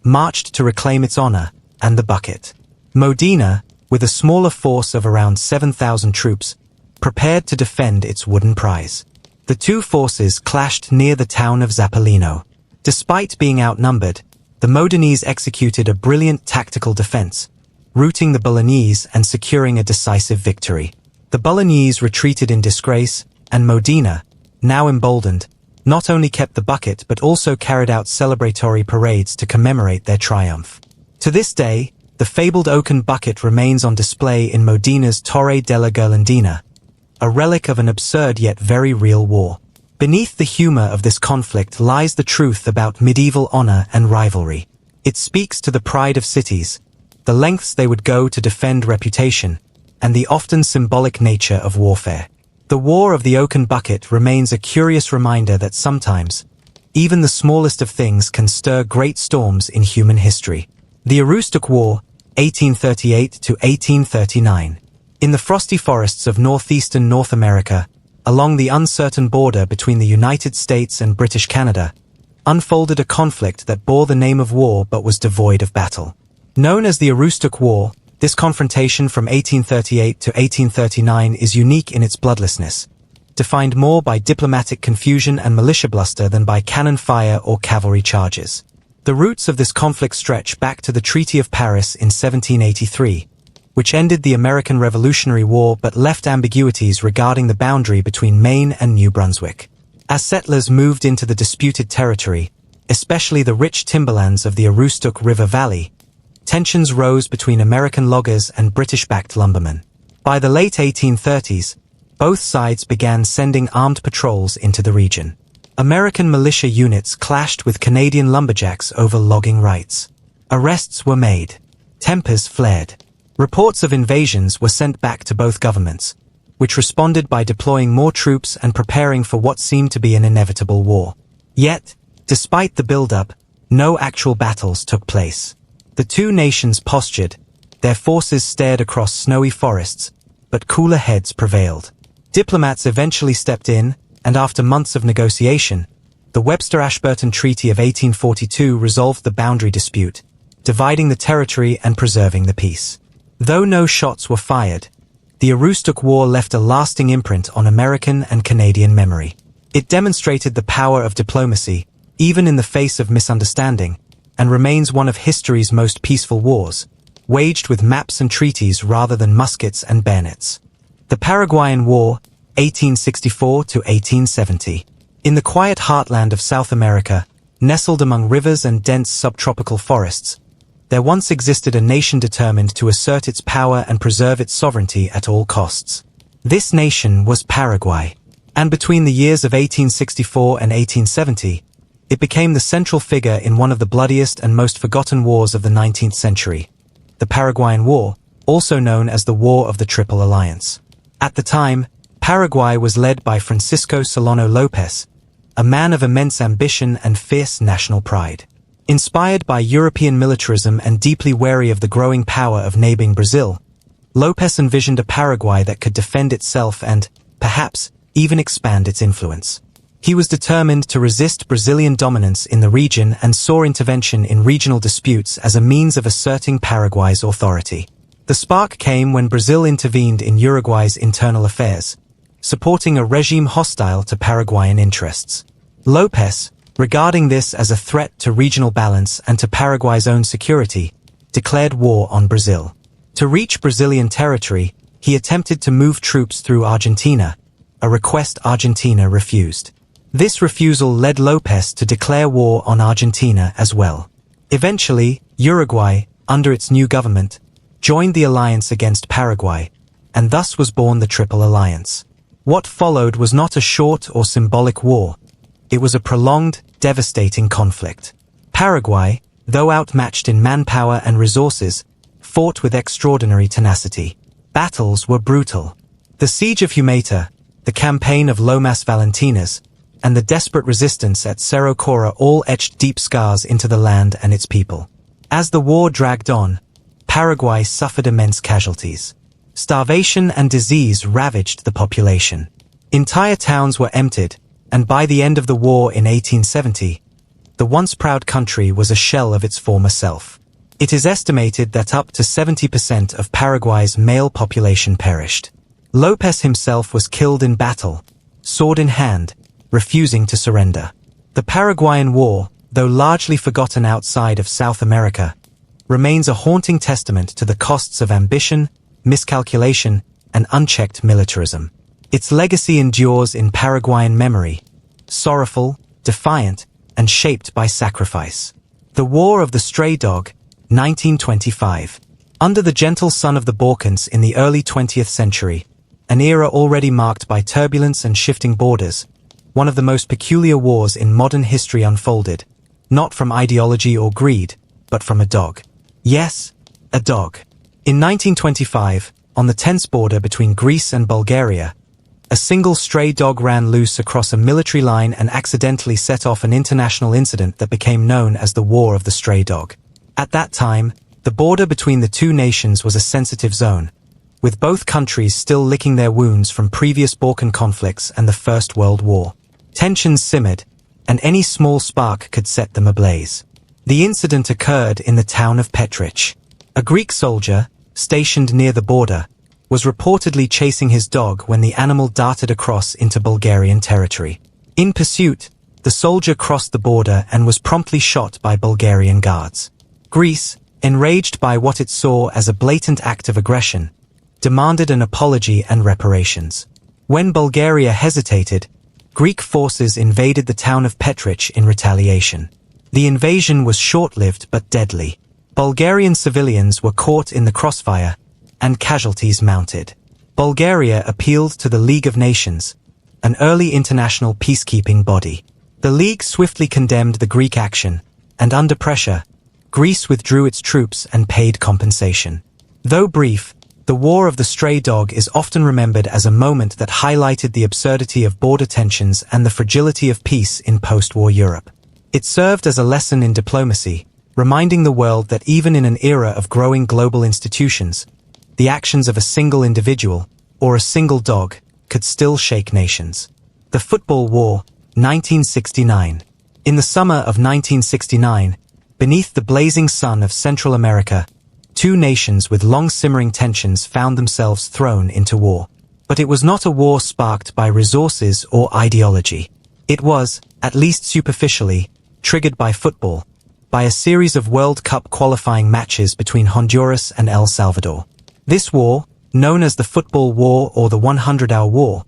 marched to reclaim its honor and the bucket. Modena, with a smaller force of around 7,000 troops, prepared to defend its wooden prize. The two forces clashed near the town of Zappolino. Despite being outnumbered, the Modenese executed a brilliant tactical defense, routing the Bolognese and securing a decisive victory. The Bolognese retreated in disgrace, and Modena, now emboldened, not only kept the bucket but also carried out celebratory parades to commemorate their triumph. To this day, the fabled oaken bucket remains on display in Modena's Torre della Ghirlandina, a relic of an absurd yet very real war. Beneath the humor of this conflict lies the truth about medieval honor and rivalry. It speaks to the pride of cities, the lengths they would go to defend reputation, and the often symbolic nature of warfare. The War of the Oaken Bucket remains a curious reminder that sometimes, even the smallest of things can stir great storms in human history. The Aroostook War, 1838 to 1839. In the frosty forests of northeastern North America, along the uncertain border between the United States and British Canada, unfolded a conflict that bore the name of war but was devoid of battle. Known as the Aroostook War, This confrontation from 1838 to 1839 is unique in its bloodlessness, defined more by diplomatic confusion and militia bluster than by cannon fire or cavalry charges. The roots of this conflict stretch back to the Treaty of Paris in 1783, which ended the American Revolutionary War but left ambiguities regarding the boundary between Maine and New Brunswick. As settlers moved into the disputed territory, especially the rich timberlands of the Aroostook River Valley, tensions rose between American loggers and British-backed lumbermen. By the late 1830s, both sides began sending armed patrols into the region. American militia units clashed with Canadian lumberjacks over logging rights. Arrests were made. Tempers flared. Reports of invasions were sent back to both governments, which responded by deploying more troops and preparing for what seemed to be an inevitable war. Yet, despite the build-up, no actual battles took place. The two nations postured, their forces stared across snowy forests, but cooler heads prevailed. Diplomats eventually stepped in, and after months of negotiation, the Webster-Ashburton Treaty of 1842 resolved the boundary dispute, dividing the territory and preserving the peace. Though no shots were fired, the Aroostook War left a lasting imprint on American and Canadian memory. It demonstrated the power of diplomacy, even in the face of misunderstanding, and remains one of history's most peaceful wars, waged with maps and treaties rather than muskets and bayonets. The Paraguayan War, 1864 to 1870. In the quiet heartland of South America, nestled among rivers and dense subtropical forests, there once existed a nation determined to assert its power and preserve its sovereignty at all costs. This nation was Paraguay, and between the years of 1864 and 1870, it became the central figure in one of the bloodiest and most forgotten wars of the 19th century, the Paraguayan War, also known as the War of the Triple Alliance. At the time, Paraguay was led by Francisco Solano Lopez, a man of immense ambition and fierce national pride. Inspired by European militarism and deeply wary of the growing power of neighboring Brazil, Lopez envisioned a Paraguay that could defend itself and, perhaps, even expand its influence. He was determined to resist Brazilian dominance in the region and saw intervention in regional disputes as a means of asserting Paraguay's authority. The spark came when Brazil intervened in Uruguay's internal affairs, supporting a regime hostile to Paraguayan interests. Lopez, regarding this as a threat to regional balance and to Paraguay's own security, declared war on Brazil. To reach Brazilian territory, he attempted to move troops through Argentina, a request Argentina refused. This refusal led Lopez to declare war on Argentina as well. Eventually, Uruguay, under its new government, joined the alliance against Paraguay, and thus was born the Triple Alliance. What followed was not a short or symbolic war. It was a prolonged, devastating conflict. Paraguay, though outmatched in manpower and resources, fought with extraordinary tenacity. Battles were brutal. The Siege of Humata, the campaign of Lomas Valentinas, and the desperate resistance at Cerro Cora all etched deep scars into the land and its people. As the war dragged on, Paraguay suffered immense casualties. Starvation and disease ravaged the population. Entire towns were emptied, and by the end of the war in 1870, the once proud country was a shell of its former self. It is estimated that up to 70% of Paraguay's male population perished. Lopez himself was killed in battle, sword in hand, refusing to surrender. The Paraguayan War, though largely forgotten outside of South America, remains a haunting testament to the costs of ambition, miscalculation, and unchecked militarism. Its legacy endures in Paraguayan memory, sorrowful, defiant, and shaped by sacrifice. The War of the Stray Dog, 1925. Under the gentle sun of the Balkans in the early 20th century, an era already marked by turbulence and shifting borders, one of the most peculiar wars in modern history unfolded, not from ideology or greed, but from a dog. Yes, a dog. In 1925, on the tense border between Greece and Bulgaria, a single stray dog ran loose across a military line and accidentally set off an international incident that became known as the War of the Stray Dog. At that time, the border between the two nations was a sensitive zone, with both countries still licking their wounds from previous Balkan conflicts and the First World War. Tensions simmered, and any small spark could set them ablaze. The incident occurred in the town of Petrich. A Greek soldier, stationed near the border, was reportedly chasing his dog when the animal darted across into Bulgarian territory. In pursuit, the soldier crossed the border and was promptly shot by Bulgarian guards. Greece, enraged by what it saw as a blatant act of aggression, demanded an apology and reparations. When Bulgaria hesitated, Greek forces invaded the town of Petrich in retaliation. The invasion was short-lived but deadly. Bulgarian civilians were caught in the crossfire, and casualties mounted. Bulgaria appealed to the League of Nations, an early international peacekeeping body. The League swiftly condemned the Greek action, and under pressure, Greece withdrew its troops and paid compensation. Though brief, the War of the Stray Dog is often remembered as a moment that highlighted the absurdity of border tensions and the fragility of peace in post-war Europe. It served as a lesson in diplomacy, reminding the world that even in an era of growing global institutions, the actions of a single individual, or a single dog, could still shake nations. The Football War, 1969. In the summer of 1969, beneath the blazing sun of Central America, two nations with long-simmering tensions found themselves thrown into war. But it was not a war sparked by resources or ideology. It was, at least superficially, triggered by football, by a series of World Cup qualifying matches between Honduras and El Salvador. This war, known as the Football War or the 100-Hour War,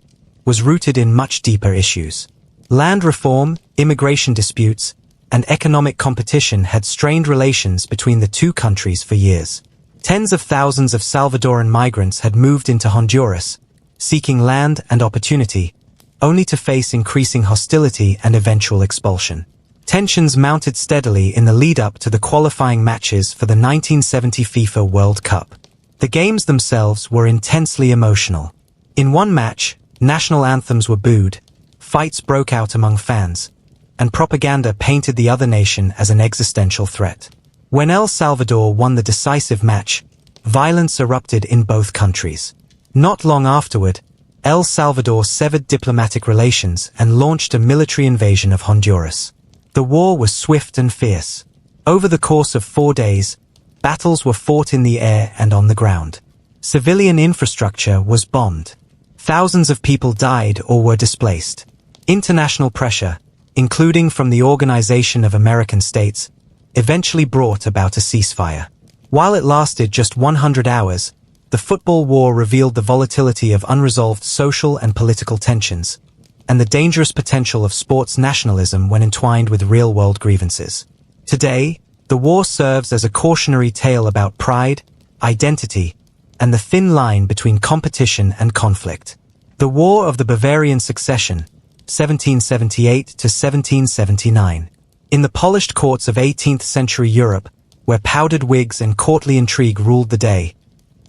was rooted in much deeper issues. Land reform, immigration disputes, and economic competition had strained relations between the two countries for years. Tens of thousands of Salvadoran migrants had moved into Honduras, seeking land and opportunity, only to face increasing hostility and eventual expulsion. Tensions mounted steadily in the lead-up to the qualifying matches for the 1970 FIFA World Cup. The games themselves were intensely emotional. In one match, national anthems were booed, fights broke out among fans, and propaganda painted the other nation as an existential threat. When El Salvador won the decisive match, violence erupted in both countries. Not long afterward, El Salvador severed diplomatic relations and launched a military invasion of Honduras. The war was swift and fierce. Over the course of 4 days, battles were fought in the air and on the ground. Civilian infrastructure was bombed. Thousands of people died or were displaced. International pressure, including from the Organization of American States, eventually brought about a ceasefire. While it lasted just 100 hours, the Football War revealed the volatility of unresolved social and political tensions, and the dangerous potential of sports nationalism when entwined with real-world grievances. Today, the war serves as a cautionary tale about pride, identity, and the thin line between competition and conflict. The War of the Bavarian Succession, 1778 to 1779. In the polished courts of 18th-century Europe, where powdered wigs and courtly intrigue ruled the day,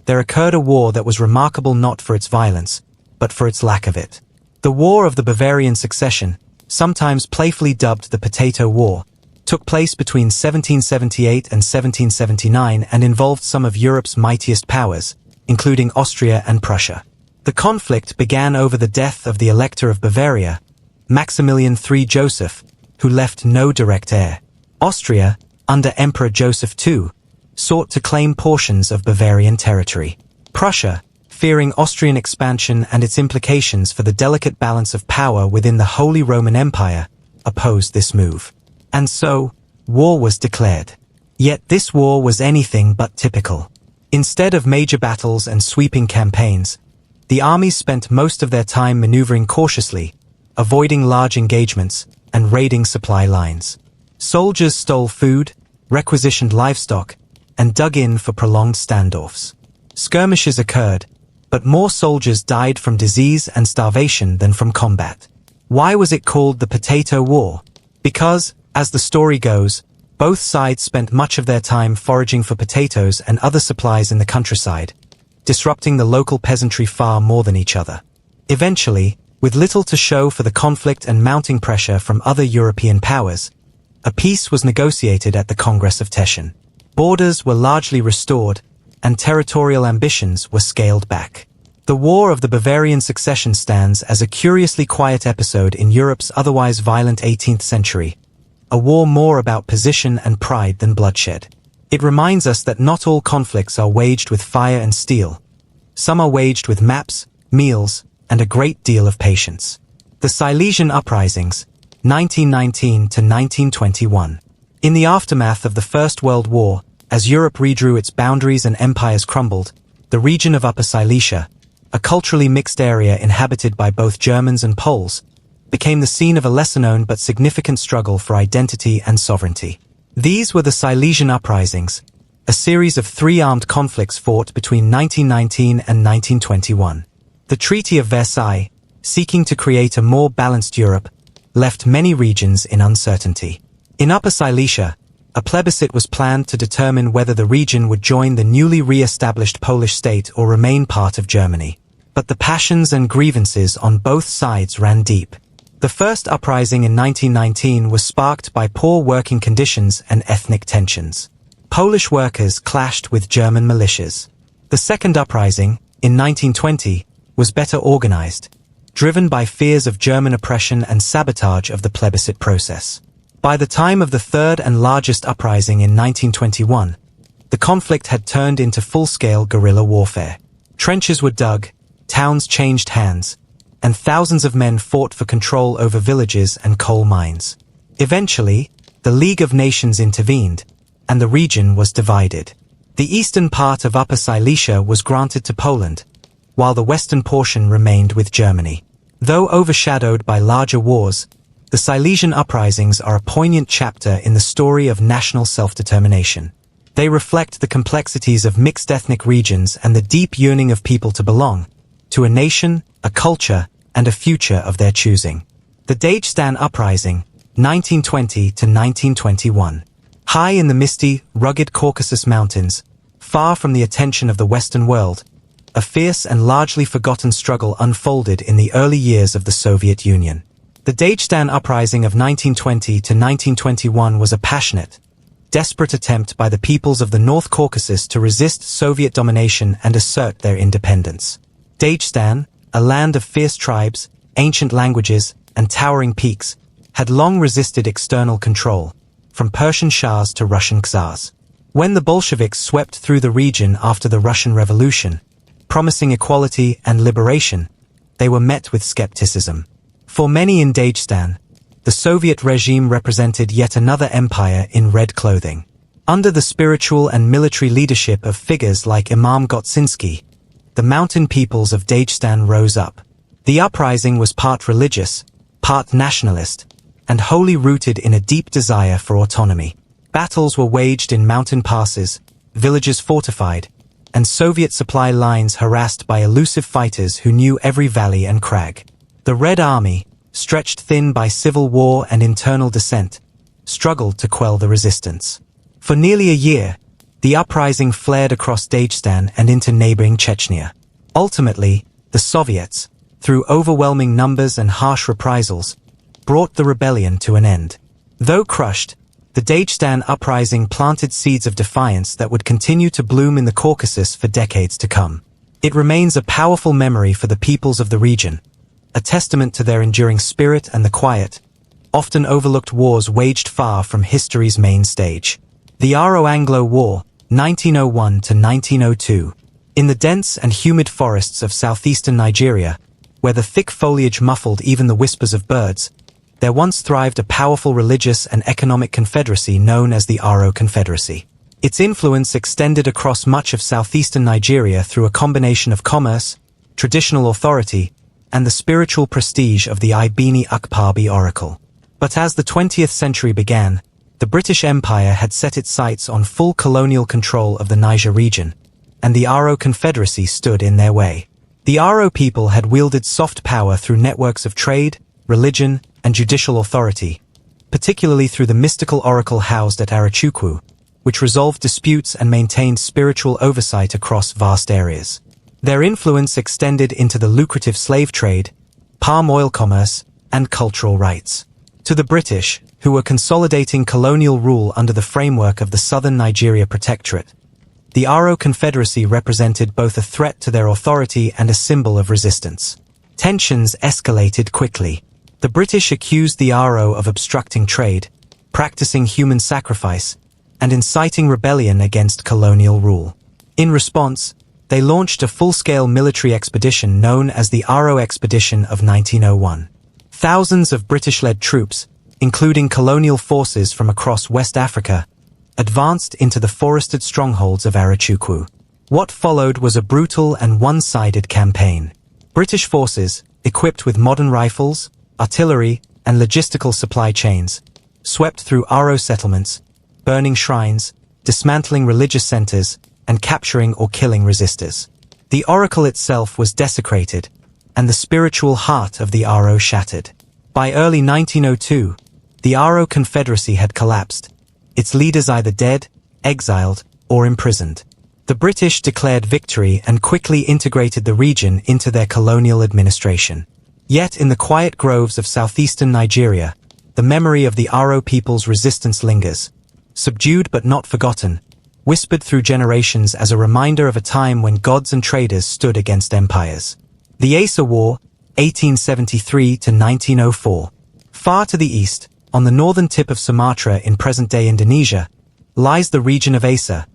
there occurred a war that was remarkable not for its violence, but for its lack of it. The War of the Bavarian Succession, sometimes playfully dubbed the Potato War, took place between 1778 and 1779 and involved some of Europe's mightiest powers, including Austria and Prussia. The conflict began over the death of the Elector of Bavaria, Maximilian III Joseph, who left no direct heir. Austria, under Emperor Joseph II, sought to claim portions of Bavarian territory. Prussia, fearing Austrian expansion and its implications for the delicate balance of power within the Holy Roman Empire, opposed this move. And so, war was declared. Yet this war was anything but typical. Instead of major battles and sweeping campaigns, the armies spent most of their time maneuvering cautiously, avoiding large engagements, and raiding supply lines. Soldiers stole food, requisitioned livestock, and dug in for prolonged standoffs. Skirmishes occurred, but more soldiers died from disease and starvation than from combat. Why was it called the Potato War? Because, as the story goes, both sides spent much of their time foraging for potatoes and other supplies in the countryside, disrupting the local peasantry far more than each other. Eventually, with little to show for the conflict and mounting pressure from other European powers, a peace was negotiated at the Congress of Teschen. Borders were largely restored, and territorial ambitions were scaled back. The War of the Bavarian Succession stands as a curiously quiet episode in Europe's otherwise violent 18th century, a war more about position and pride than bloodshed. It reminds us that not all conflicts are waged with fire and steel. Some are waged with maps, meals, and a great deal of patience. The Silesian Uprisings, 1919 to 1921. In the aftermath of the First World War, as Europe redrew its boundaries and empires crumbled, the region of Upper Silesia, a culturally mixed area inhabited by both Germans and Poles, became the scene of a lesser-known but significant struggle for identity and sovereignty. These were the Silesian Uprisings, a series of three armed conflicts fought between 1919 and 1921. The Treaty of Versailles, seeking to create a more balanced Europe, left many regions in uncertainty. In Upper Silesia, a plebiscite was planned to determine whether the region would join the newly re-established Polish state or remain part of Germany. But the passions and grievances on both sides ran deep. The first uprising in 1919 was sparked by poor working conditions and ethnic tensions. Polish workers clashed with German militias. The second uprising, in 1920, was better organized, driven by fears of German oppression and sabotage of the plebiscite process. By the time of the third and largest uprising in 1921, the conflict had turned into full-scale guerrilla warfare. Trenches were dug, towns changed hands, and thousands of men fought for control over villages and coal mines. Eventually, the League of Nations intervened, and the region was divided. The eastern part of Upper Silesia was granted to Poland, while the western portion remained with Germany. Though overshadowed by larger wars, the Silesian Uprisings are a poignant chapter in the story of national self-determination. They reflect the complexities of mixed ethnic regions and the deep yearning of people to belong to a nation, a culture, and a future of their choosing. The Dagestan Uprising, 1920 to 1921. High in the misty, rugged Caucasus Mountains, far from the attention of the Western world, a fierce and largely forgotten struggle unfolded in the early years of the Soviet Union. The Dagestan Uprising of 1920 to 1921 was a passionate, desperate attempt by the peoples of the North Caucasus to resist Soviet domination and assert their independence. Dagestan, a land of fierce tribes, ancient languages, and towering peaks, had long resisted external control, from Persian Shahs to Russian Tsars. When the Bolsheviks swept through the region after the Russian Revolution, promising equality and liberation, they were met with skepticism. For many in Dagestan, the Soviet regime represented yet another empire in red clothing. Under the spiritual and military leadership of figures like Imam Gotsinsky, the mountain peoples of Dagestan rose up. The uprising was part religious, part nationalist, and wholly rooted in a deep desire for autonomy. Battles were waged in mountain passes, villages fortified, and Soviet supply lines harassed by elusive fighters who knew every valley and crag. The Red Army, stretched thin by civil war and internal dissent, struggled to quell the resistance. For nearly a year, the uprising flared across Dagestan and into neighboring Chechnya. Ultimately, the Soviets, through overwhelming numbers and harsh reprisals, brought the rebellion to an end. Though crushed, the Dagestan uprising planted seeds of defiance that would continue to bloom in the Caucasus for decades to come. It remains a powerful memory for the peoples of the region, a testament to their enduring spirit and the quiet, often overlooked wars waged far from history's main stage. The Anglo War, 1901 to 1902. In the dense and humid forests of southeastern Nigeria, where the thick foliage muffled even the whispers of birds, there once thrived a powerful religious and economic confederacy known as the Aro Confederacy. Its influence extended across much of southeastern Nigeria through a combination of commerce, traditional authority, and the spiritual prestige of the Ibini Akpabi oracle. But as the 20th century began, the British Empire had set its sights on full colonial control of the Niger region, and the Aro Confederacy stood in their way. The Aro people had wielded soft power through networks of trade, religion, and judicial authority, particularly through the mystical oracle housed at Aroostook, which resolved disputes and maintained spiritual oversight across vast areas. Their influence extended into the lucrative slave trade, palm oil commerce, and cultural rights. To the British, who were consolidating colonial rule under the framework of the Southern Nigeria Protectorate, the Aro Confederacy represented both a threat to their authority and a symbol of resistance. Tensions escalated quickly. The British accused the Aro of obstructing trade, practicing human sacrifice, and inciting rebellion against colonial rule. In response, they launched a full-scale military expedition known as the Aro Expedition of 1901. Thousands of British-led troops, including colonial forces from across West Africa, advanced into the forested strongholds of Aroostook. What followed was a brutal and one-sided campaign. British forces, equipped with modern rifles, artillery, and logistical supply chains, swept through Aro settlements, burning shrines, dismantling religious centers, and capturing or killing resistors. The oracle itself was desecrated, and the spiritual heart of the Aro shattered. By early 1902, the Aro Confederacy had collapsed, its leaders either dead, exiled, or imprisoned. The British declared victory and quickly integrated the region into their colonial administration. Yet in the quiet groves of southeastern Nigeria, the memory of the Aro people's resistance lingers, subdued but not forgotten, whispered through generations as a reminder of a time when gods and traders stood against empires. The Asa War, 1873 to 1904. Far to the east, on the northern tip of Sumatra in present-day Indonesia, lies the region of Asa,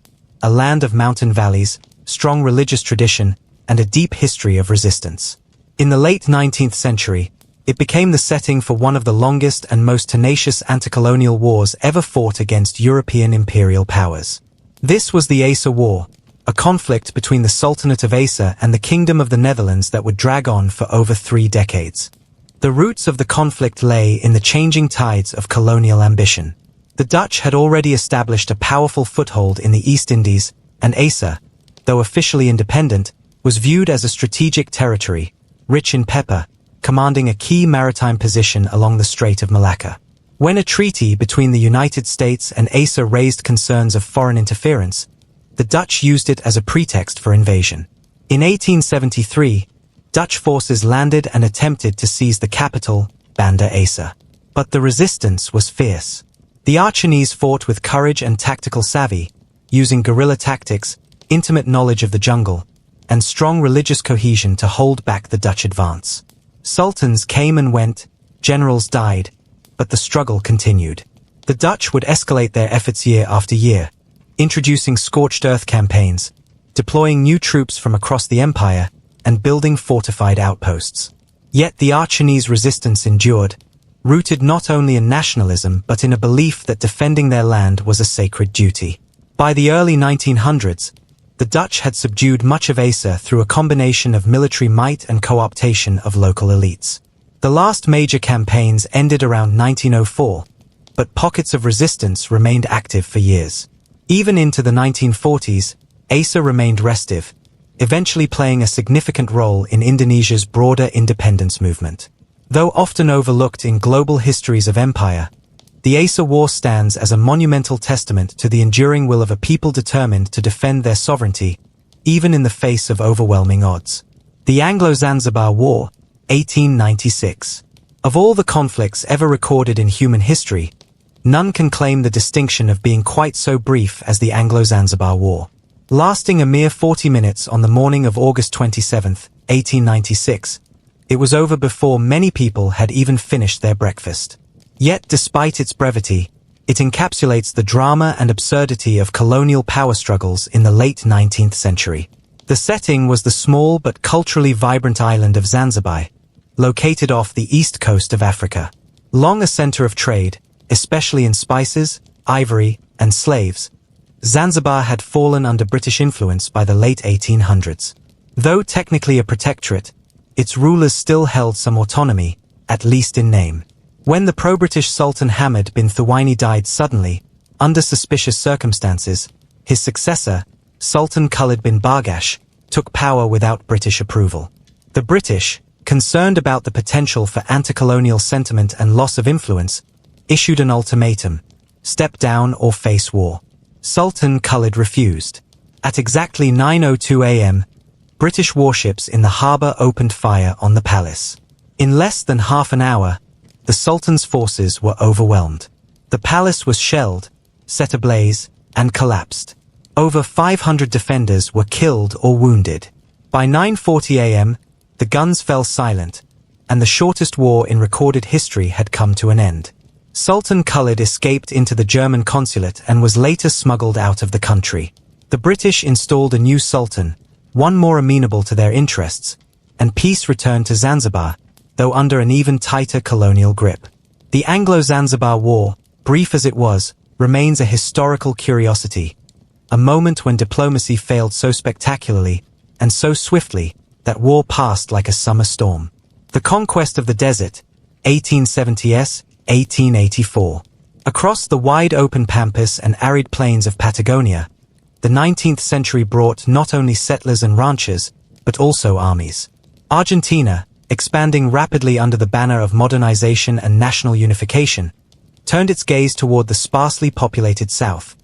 a land of mountain valleys, strong religious tradition, and a deep history of resistance. In the late 19th century, it became the setting for one of the longest and most tenacious anti-colonial wars ever fought against European imperial powers. This was the Asa War, a conflict between the Sultanate of Asa and the Kingdom of the Netherlands that would drag on for over 3 decades. The roots of the conflict lay in the changing tides of colonial ambition. The Dutch had already established a powerful foothold in the East Indies, and Asa, though officially independent, was viewed as a strategic territory, rich in pepper, commanding a key maritime position along the Strait of Malacca. When a treaty between the United States and Asa raised concerns of foreign interference, the Dutch used it as a pretext for invasion. In 1873, Dutch forces landed and attempted to seize the capital, Banda Asa. But the resistance was fierce. The Archinese fought with courage and tactical savvy, using guerrilla tactics, intimate knowledge of the jungle, and strong religious cohesion to hold back the Dutch advance. Sultans came and went, generals died, but the struggle continued. The Dutch would escalate their efforts year after year, introducing scorched earth campaigns, deploying new troops from across the empire, and building fortified outposts. Yet the Archinese resistance endured, rooted not only in nationalism but in a belief that defending their land was a sacred duty. By the early 1900s, the Dutch had subdued much of Asa through a combination of military might and co-optation of local elites. The last major campaigns ended around 1904, but pockets of resistance remained active for years. Even into the 1940s, Asa remained restive, eventually playing a significant role in Indonesia's broader independence movement. Though often overlooked in global histories of empire, the Asa War stands as a monumental testament to the enduring will of a people determined to defend their sovereignty, even in the face of overwhelming odds. The Anglo-Zanzibar War, 1896. Of all the conflicts ever recorded in human history, none can claim the distinction of being quite so brief as the Anglo-Zanzibar War. Lasting a mere 40 minutes on the morning of August 27, 1896, it was over before many people had even finished their breakfast. Yet despite its brevity, it encapsulates the drama and absurdity of colonial power struggles in the late 19th century. The setting was the small but culturally vibrant island of Zanzibar, located off the east coast of Africa. Long a center of trade, especially in spices, ivory, and slaves, Zanzibar had fallen under British influence by the late 1800s. Though technically a protectorate, its rulers still held some autonomy, at least in name. When the pro-British Sultan Hamad bin Thuwaini died suddenly, under suspicious circumstances, his successor, Sultan Khalid bin Bargash, took power without British approval. The British, concerned about the potential for anti-colonial sentiment and loss of influence, issued an ultimatum: step down or face war. Sultan Khalid refused. At exactly 9:02 a.m., British warships in the harbour opened fire on the palace. In less than half an hour, the Sultan's forces were overwhelmed. The palace was shelled, set ablaze, and collapsed. Over 500 defenders were killed or wounded. By 9:40 a.m., the guns fell silent, and the shortest war in recorded history had come to an end. Sultan Khalid escaped into the German consulate and was later smuggled out of the country. The British installed a new sultan, one more amenable to their interests, and peace returned to Zanzibar, though under an even tighter colonial grip. The Anglo-Zanzibar War, brief as it was, remains a historical curiosity, a moment when diplomacy failed so spectacularly and so swiftly that war passed like a summer storm. The conquest of the desert, 1870s, 1884. Across the wide open pampas and arid plains of Patagonia, the 19th century brought not only settlers and ranchers, but also armies. Argentina, expanding rapidly under the banner of modernization and national unification, turned its gaze toward the sparsely populated south,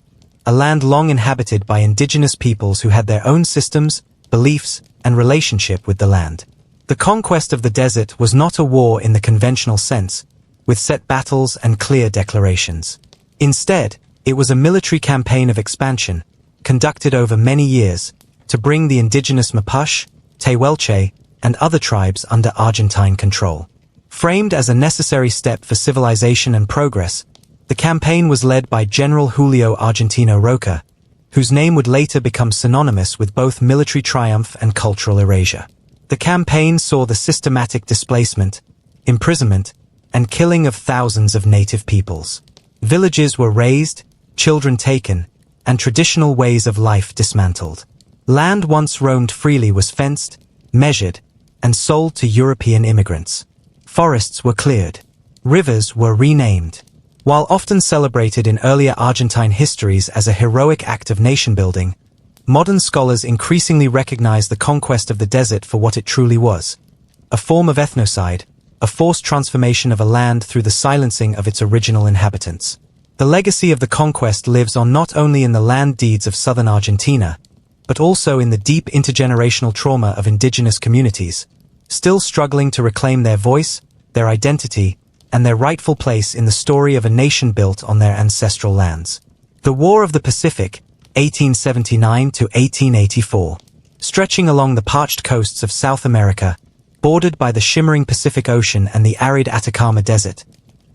a land long inhabited by indigenous peoples who had their own systems, beliefs, and relationship with the land. The conquest of the desert was not a war in the conventional sense, with set battles and clear declarations. Instead, it was a military campaign of expansion, conducted over many years, to bring the indigenous Mapuche, Tehuelche, and other tribes under Argentine control. Framed as a necessary step for civilization and progress, the campaign was led by General Julio Argentino Roca, whose name would later become synonymous with both military triumph and cultural erasure. The campaign saw the systematic displacement, imprisonment, and killing of thousands of native peoples. Villages were razed, children taken, and traditional ways of life dismantled. Land once roamed freely was fenced, measured, and sold to European immigrants. Forests were cleared. Rivers were renamed. While often celebrated in earlier Argentine histories as a heroic act of nation-building, modern scholars increasingly recognize the conquest of the desert for what it truly was: a form of ethnocide, a forced transformation of a land through the silencing of its original inhabitants. The legacy of the conquest lives on not only in the land deeds of southern Argentina, but also in the deep intergenerational trauma of indigenous communities, still struggling to reclaim their voice, their identity, and their rightful place in the story of a nation built on their ancestral lands. The War of the Pacific, 1879 to 1884, stretching along the parched coasts of South America, bordered by the shimmering Pacific Ocean and the arid Atacama Desert,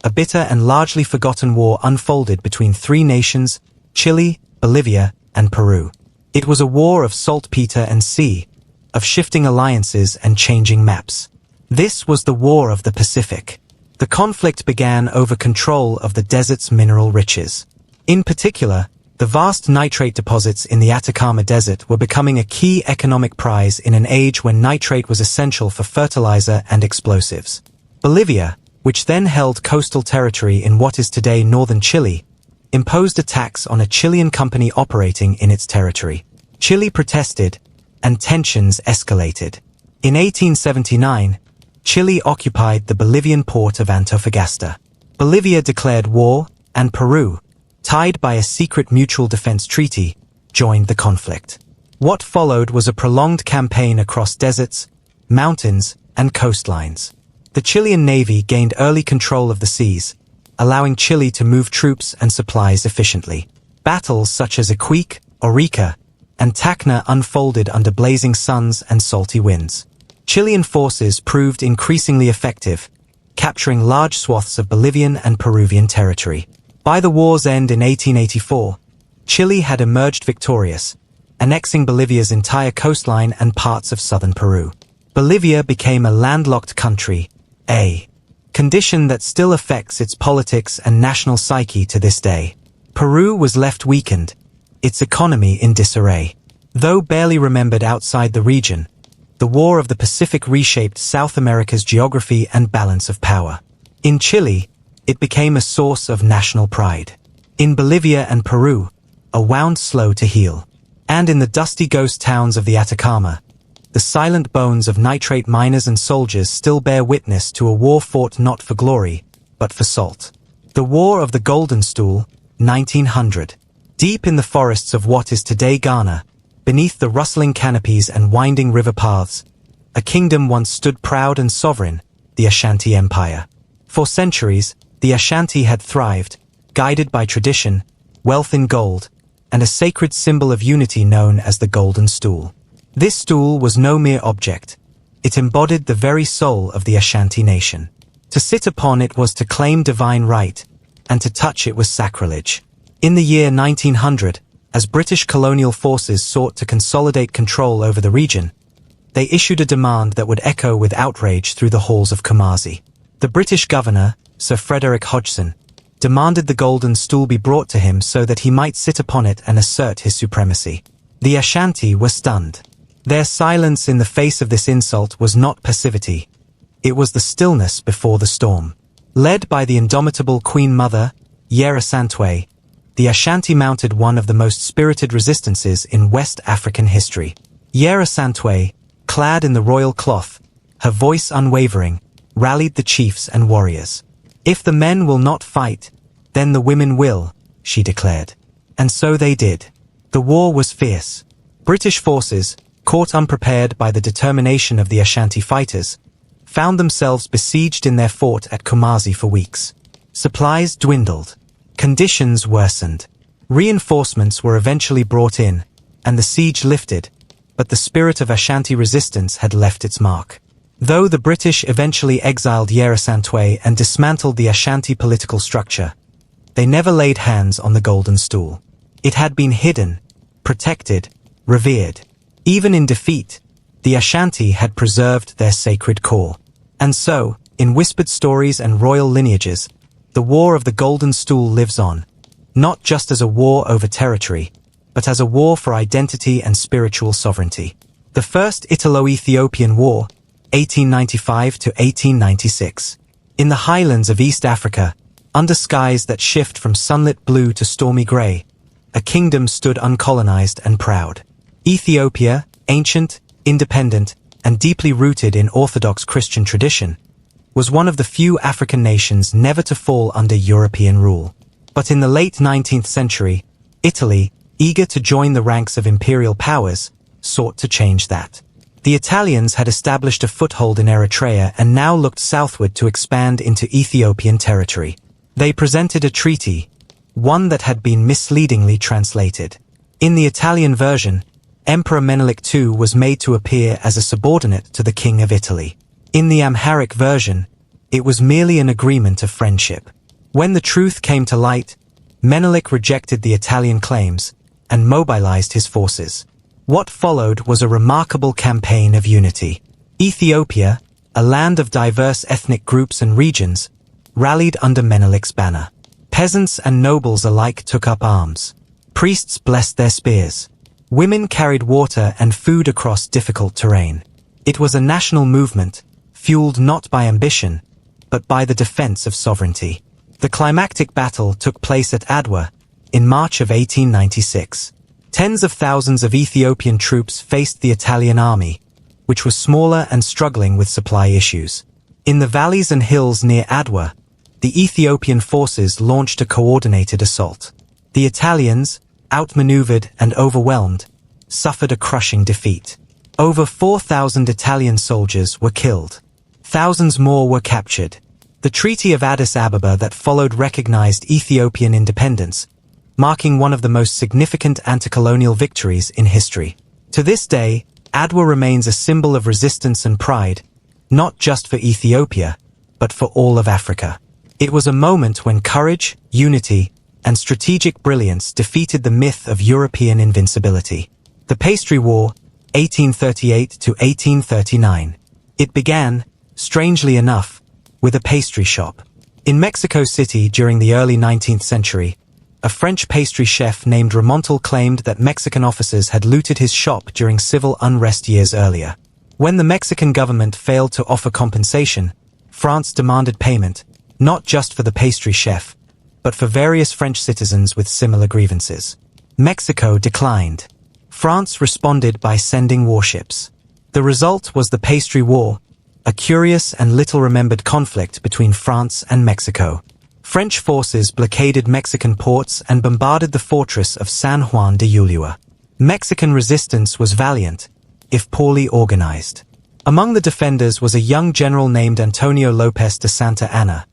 a bitter and largely forgotten war unfolded between three nations, Chile, Bolivia, and Peru. It was a war of saltpeter and sea, of shifting alliances and changing maps. This was the War of the Pacific. The conflict began over control of the desert's mineral riches. In particular, the vast nitrate deposits in the Atacama Desert were becoming a key economic prize in an age when nitrate was essential for fertilizer and explosives. Bolivia, which then held coastal territory in what is today northern Chile, imposed a tax on a Chilean company operating in its territory. Chile protested, and tensions escalated. In 1879, Chile occupied the Bolivian port of Antofagasta. Bolivia declared war, and Peru, tied by a secret mutual defense treaty, joined the conflict. What followed was a prolonged campaign across deserts, mountains, and coastlines. The Chilean Navy gained early control of the seas, allowing Chile to move troops and supplies efficiently. Battles such as Iquique, Arica, and Tacna unfolded under blazing suns and salty winds. Chilean forces proved increasingly effective, capturing large swaths of Bolivian and Peruvian territory. By the war's end in 1884, Chile had emerged victorious, annexing Bolivia's entire coastline and parts of southern Peru. Bolivia became a landlocked country, a condition that still affects its politics and national psyche to this day. Peru was left weakened, its economy in disarray. Though barely remembered outside the region, the War of the Pacific reshaped South America's geography and balance of power. In Chile, it became a source of national pride. In Bolivia and Peru, a wound slow to heal. And in the dusty ghost towns of the Atacama, the silent bones of nitrate miners and soldiers still bear witness to a war fought not for glory, but for salt. The War of the Golden Stool, 1900. Deep in the forests of what is today Ghana, beneath the rustling canopies and winding river paths, a kingdom once stood proud and sovereign, the Ashanti Empire. For centuries, the Ashanti had thrived, guided by tradition, wealth in gold, and a sacred symbol of unity known as the Golden Stool. This stool was no mere object. It embodied the very soul of the Ashanti nation. To sit upon it was to claim divine right, and to touch it was sacrilege. In the year 1900, as British colonial forces sought to consolidate control over the region, they issued a demand that would echo with outrage through the halls of Kumasi. The British governor, Sir Frederick Hodgson, demanded the golden stool be brought to him so that he might sit upon it and assert his supremacy. The Ashanti were stunned. Their silence in the face of this insult was not passivity. It was the stillness before the storm. Led by the indomitable Queen Mother, Yera Santwe, the Ashanti mounted one of the most spirited resistances in West African history. Yera Santwe, clad in the royal cloth, her voice unwavering, rallied the chiefs and warriors. "If the men will not fight, then the women will," she declared. And so they did. The war was fierce. British forces, caught unprepared by the determination of the Ashanti fighters, found themselves besieged in their fort at Kumasi for weeks. Supplies dwindled. Conditions worsened. Reinforcements were eventually brought in, and the siege lifted, but the spirit of Ashanti resistance had left its mark. Though the British eventually exiled Yera Santwe and dismantled the Ashanti political structure, they never laid hands on the golden stool. It had been hidden, protected, revered. Even in defeat, the Ashanti had preserved their sacred core. And so, in whispered stories and royal lineages, the War of the Golden Stool lives on, not just as a war over territory, but as a war for identity and spiritual sovereignty. The First Italo-Ethiopian War, 1895 to 1896. In the highlands of East Africa, under skies that shift from sunlit blue to stormy grey, a kingdom stood uncolonized and proud. Ethiopia, ancient, independent, and deeply rooted in Orthodox Christian tradition, was one of the few African nations never to fall under European rule. But in the late 19th century, Italy, eager to join the ranks of imperial powers, sought to change that. The Italians had established a foothold in Eritrea and now looked southward to expand into Ethiopian territory. They presented a treaty, one that had been misleadingly translated. In the Italian version, Emperor Menelik II was made to appear as a subordinate to the King of Italy. In the Amharic version, it was merely an agreement of friendship. When the truth came to light, Menelik rejected the Italian claims and mobilized his forces. What followed was a remarkable campaign of unity. Ethiopia, a land of diverse ethnic groups and regions, rallied under Menelik's banner. Peasants and nobles alike took up arms. Priests blessed their spears. Women carried water and food across difficult terrain. It was a national movement, fueled not by ambition, but by the defense of sovereignty. The climactic battle took place at Adwa, in March of 1896. Tens of thousands of Ethiopian troops faced the Italian army, which was smaller and struggling with supply issues. In the valleys and hills near Adwa, the Ethiopian forces launched a coordinated assault. The Italians, outmaneuvered and overwhelmed, suffered a crushing defeat. Over 4,000 Italian soldiers were killed. Thousands more were captured. The Treaty of Addis Ababa that followed recognized Ethiopian independence, marking one of the most significant anti-colonial victories in history. To this day, Adwa remains a symbol of resistance and pride, not just for Ethiopia, but for all of Africa. It was a moment when courage, unity, and strategic brilliance defeated the myth of European invincibility. The Pastry War, 1838 to 1839. It began, strangely enough, with a pastry shop. In Mexico City during the early 19th century, a French pastry chef named Remontel claimed that Mexican officers had looted his shop during civil unrest years earlier. When the Mexican government failed to offer compensation, France demanded payment, not just for the pastry chef, but for various French citizens with similar grievances. Mexico declined. France responded by sending warships. The result was the Pastry War, a curious and little-remembered conflict between France and Mexico. French forces blockaded Mexican ports and bombarded the fortress of San Juan de Ulua. Mexican resistance was valiant, if poorly organized. Among the defenders was a young general named Antonio López de Santa Anna.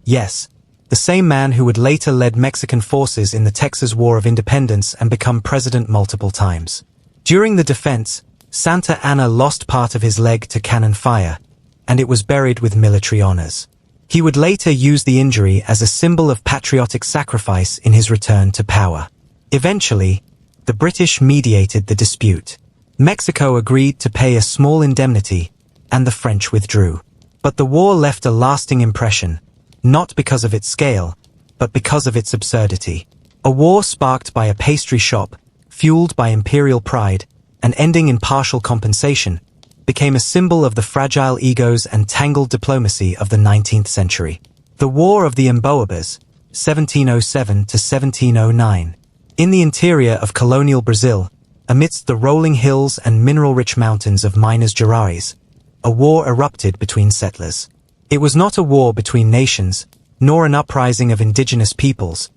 Yes, the same man who would later lead Mexican forces in the Texas War of Independence and become president multiple times. During the defense, Santa Anna lost part of his leg to cannon fire, and it was buried with military honors. He would later use the injury as a symbol of patriotic sacrifice in his return to power. Eventually, the British mediated the dispute. Mexico agreed to pay a small indemnity, and the French withdrew. But the war left a lasting impression, not because of its scale, but because of its absurdity. A war sparked by a pastry shop, fueled by imperial pride, and ending in partial compensation, became a symbol of the fragile egos and tangled diplomacy of the 19th century. The War of the Emboabas, 1707 to 1709. In the interior of colonial Brazil, amidst the rolling hills and mineral-rich mountains of Minas Gerais, a war erupted between settlers. It was not a war between nations, nor an uprising of indigenous peoples,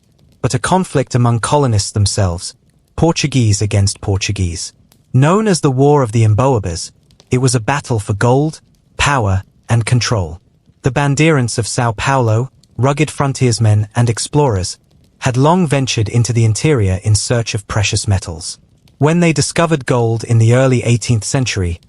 but a conflict among colonists themselves, Portuguese against Portuguese. Known as the War of the Emboabas, it was a battle for gold, power, and control. The Bandeirantes of São Paulo, rugged frontiersmen and explorers, had long ventured into the interior in search of precious metals. When they discovered gold in the early 18th century,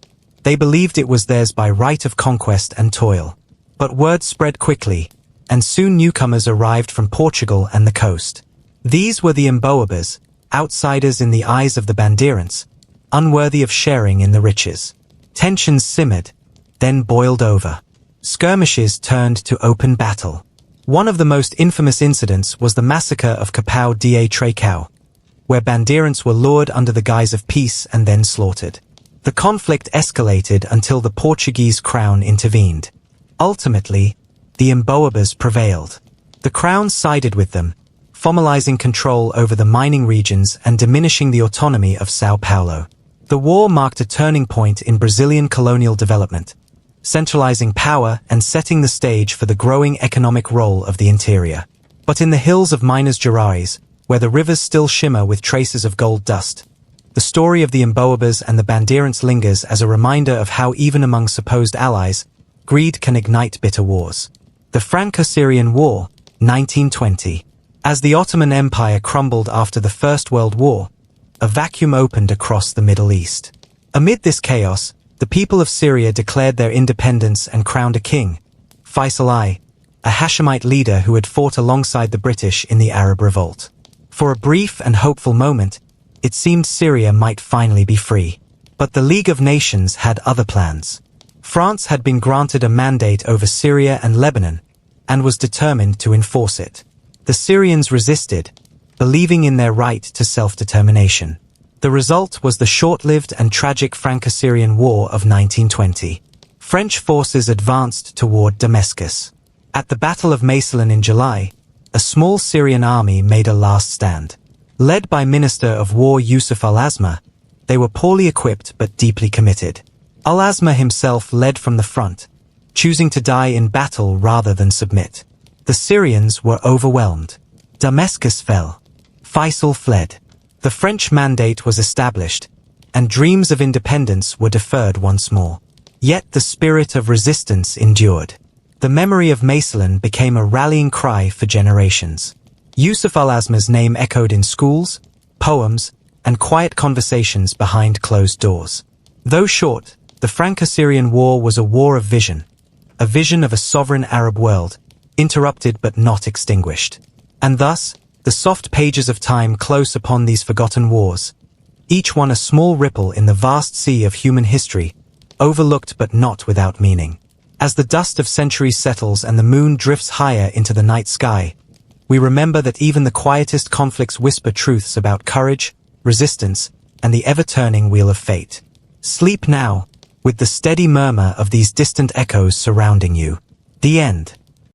they believed it was theirs by right of conquest and toil. But word spread quickly, and soon newcomers arrived from Portugal and the coast. These were the Emboabas, outsiders in the eyes of the Bandeirantes, unworthy of sharing in the riches. Tensions simmered, then boiled over. Skirmishes turned to open battle. One of the most infamous incidents was the massacre of Capão da Traição, where Bandeirantes were lured under the guise of peace and then slaughtered. The conflict escalated until the Portuguese crown intervened. Ultimately, the Emboabas prevailed. The crown sided with them, formalizing control over the mining regions and diminishing the autonomy of São Paulo. The war marked a turning point in Brazilian colonial development, centralizing power and setting the stage for the growing economic role of the interior. But in the hills of Minas Gerais, where the rivers still shimmer with traces of gold dust, the story of the Emboabas and the Bandeirantes lingers as a reminder of how even among supposed allies, greed can ignite bitter wars. The Franco-Syrian War, 1920. As the Ottoman Empire crumbled after the First World War, a vacuum opened across the Middle East. Amid this chaos, the people of Syria declared their independence and crowned a king, Faceless, a Hashemite leader who had fought alongside the British in the Arab Revolt. For a brief and hopeful moment, it seemed Syria might finally be free. But the League of Nations had other plans. France had been granted a mandate over Syria and Lebanon, and was determined to enforce it. The Syrians resisted, believing in their right to self-determination. The result was the short-lived and tragic Franco-Syrian War of 1920. French forces advanced toward Damascus. At the Battle of Macelin in July, a small Syrian army made a last stand. Led by Minister of War Yusuf al-Azma, they were poorly equipped but deeply committed. Al-Azma himself led from the front, choosing to die in battle rather than submit. The Syrians were overwhelmed. Damascus fell. Faisal fled. The French mandate was established, and dreams of independence were deferred once more. Yet the spirit of resistance endured. The memory of Macelin became a rallying cry for generations. Yusuf al-Azma's name echoed in schools, poems, and quiet conversations behind closed doors. Though short, the Franco-Syrian War was a war of vision, a vision of a sovereign Arab world, interrupted but not extinguished. And thus, the soft pages of time close upon these forgotten wars, each one a small ripple in the vast sea of human history, overlooked but not without meaning. As the dust of centuries settles and the moon drifts higher into the night sky, we remember that even the quietest conflicts whisper truths about courage, resistance, and the ever-turning wheel of fate. Sleep now, with the steady murmur of these distant echoes surrounding you. The end.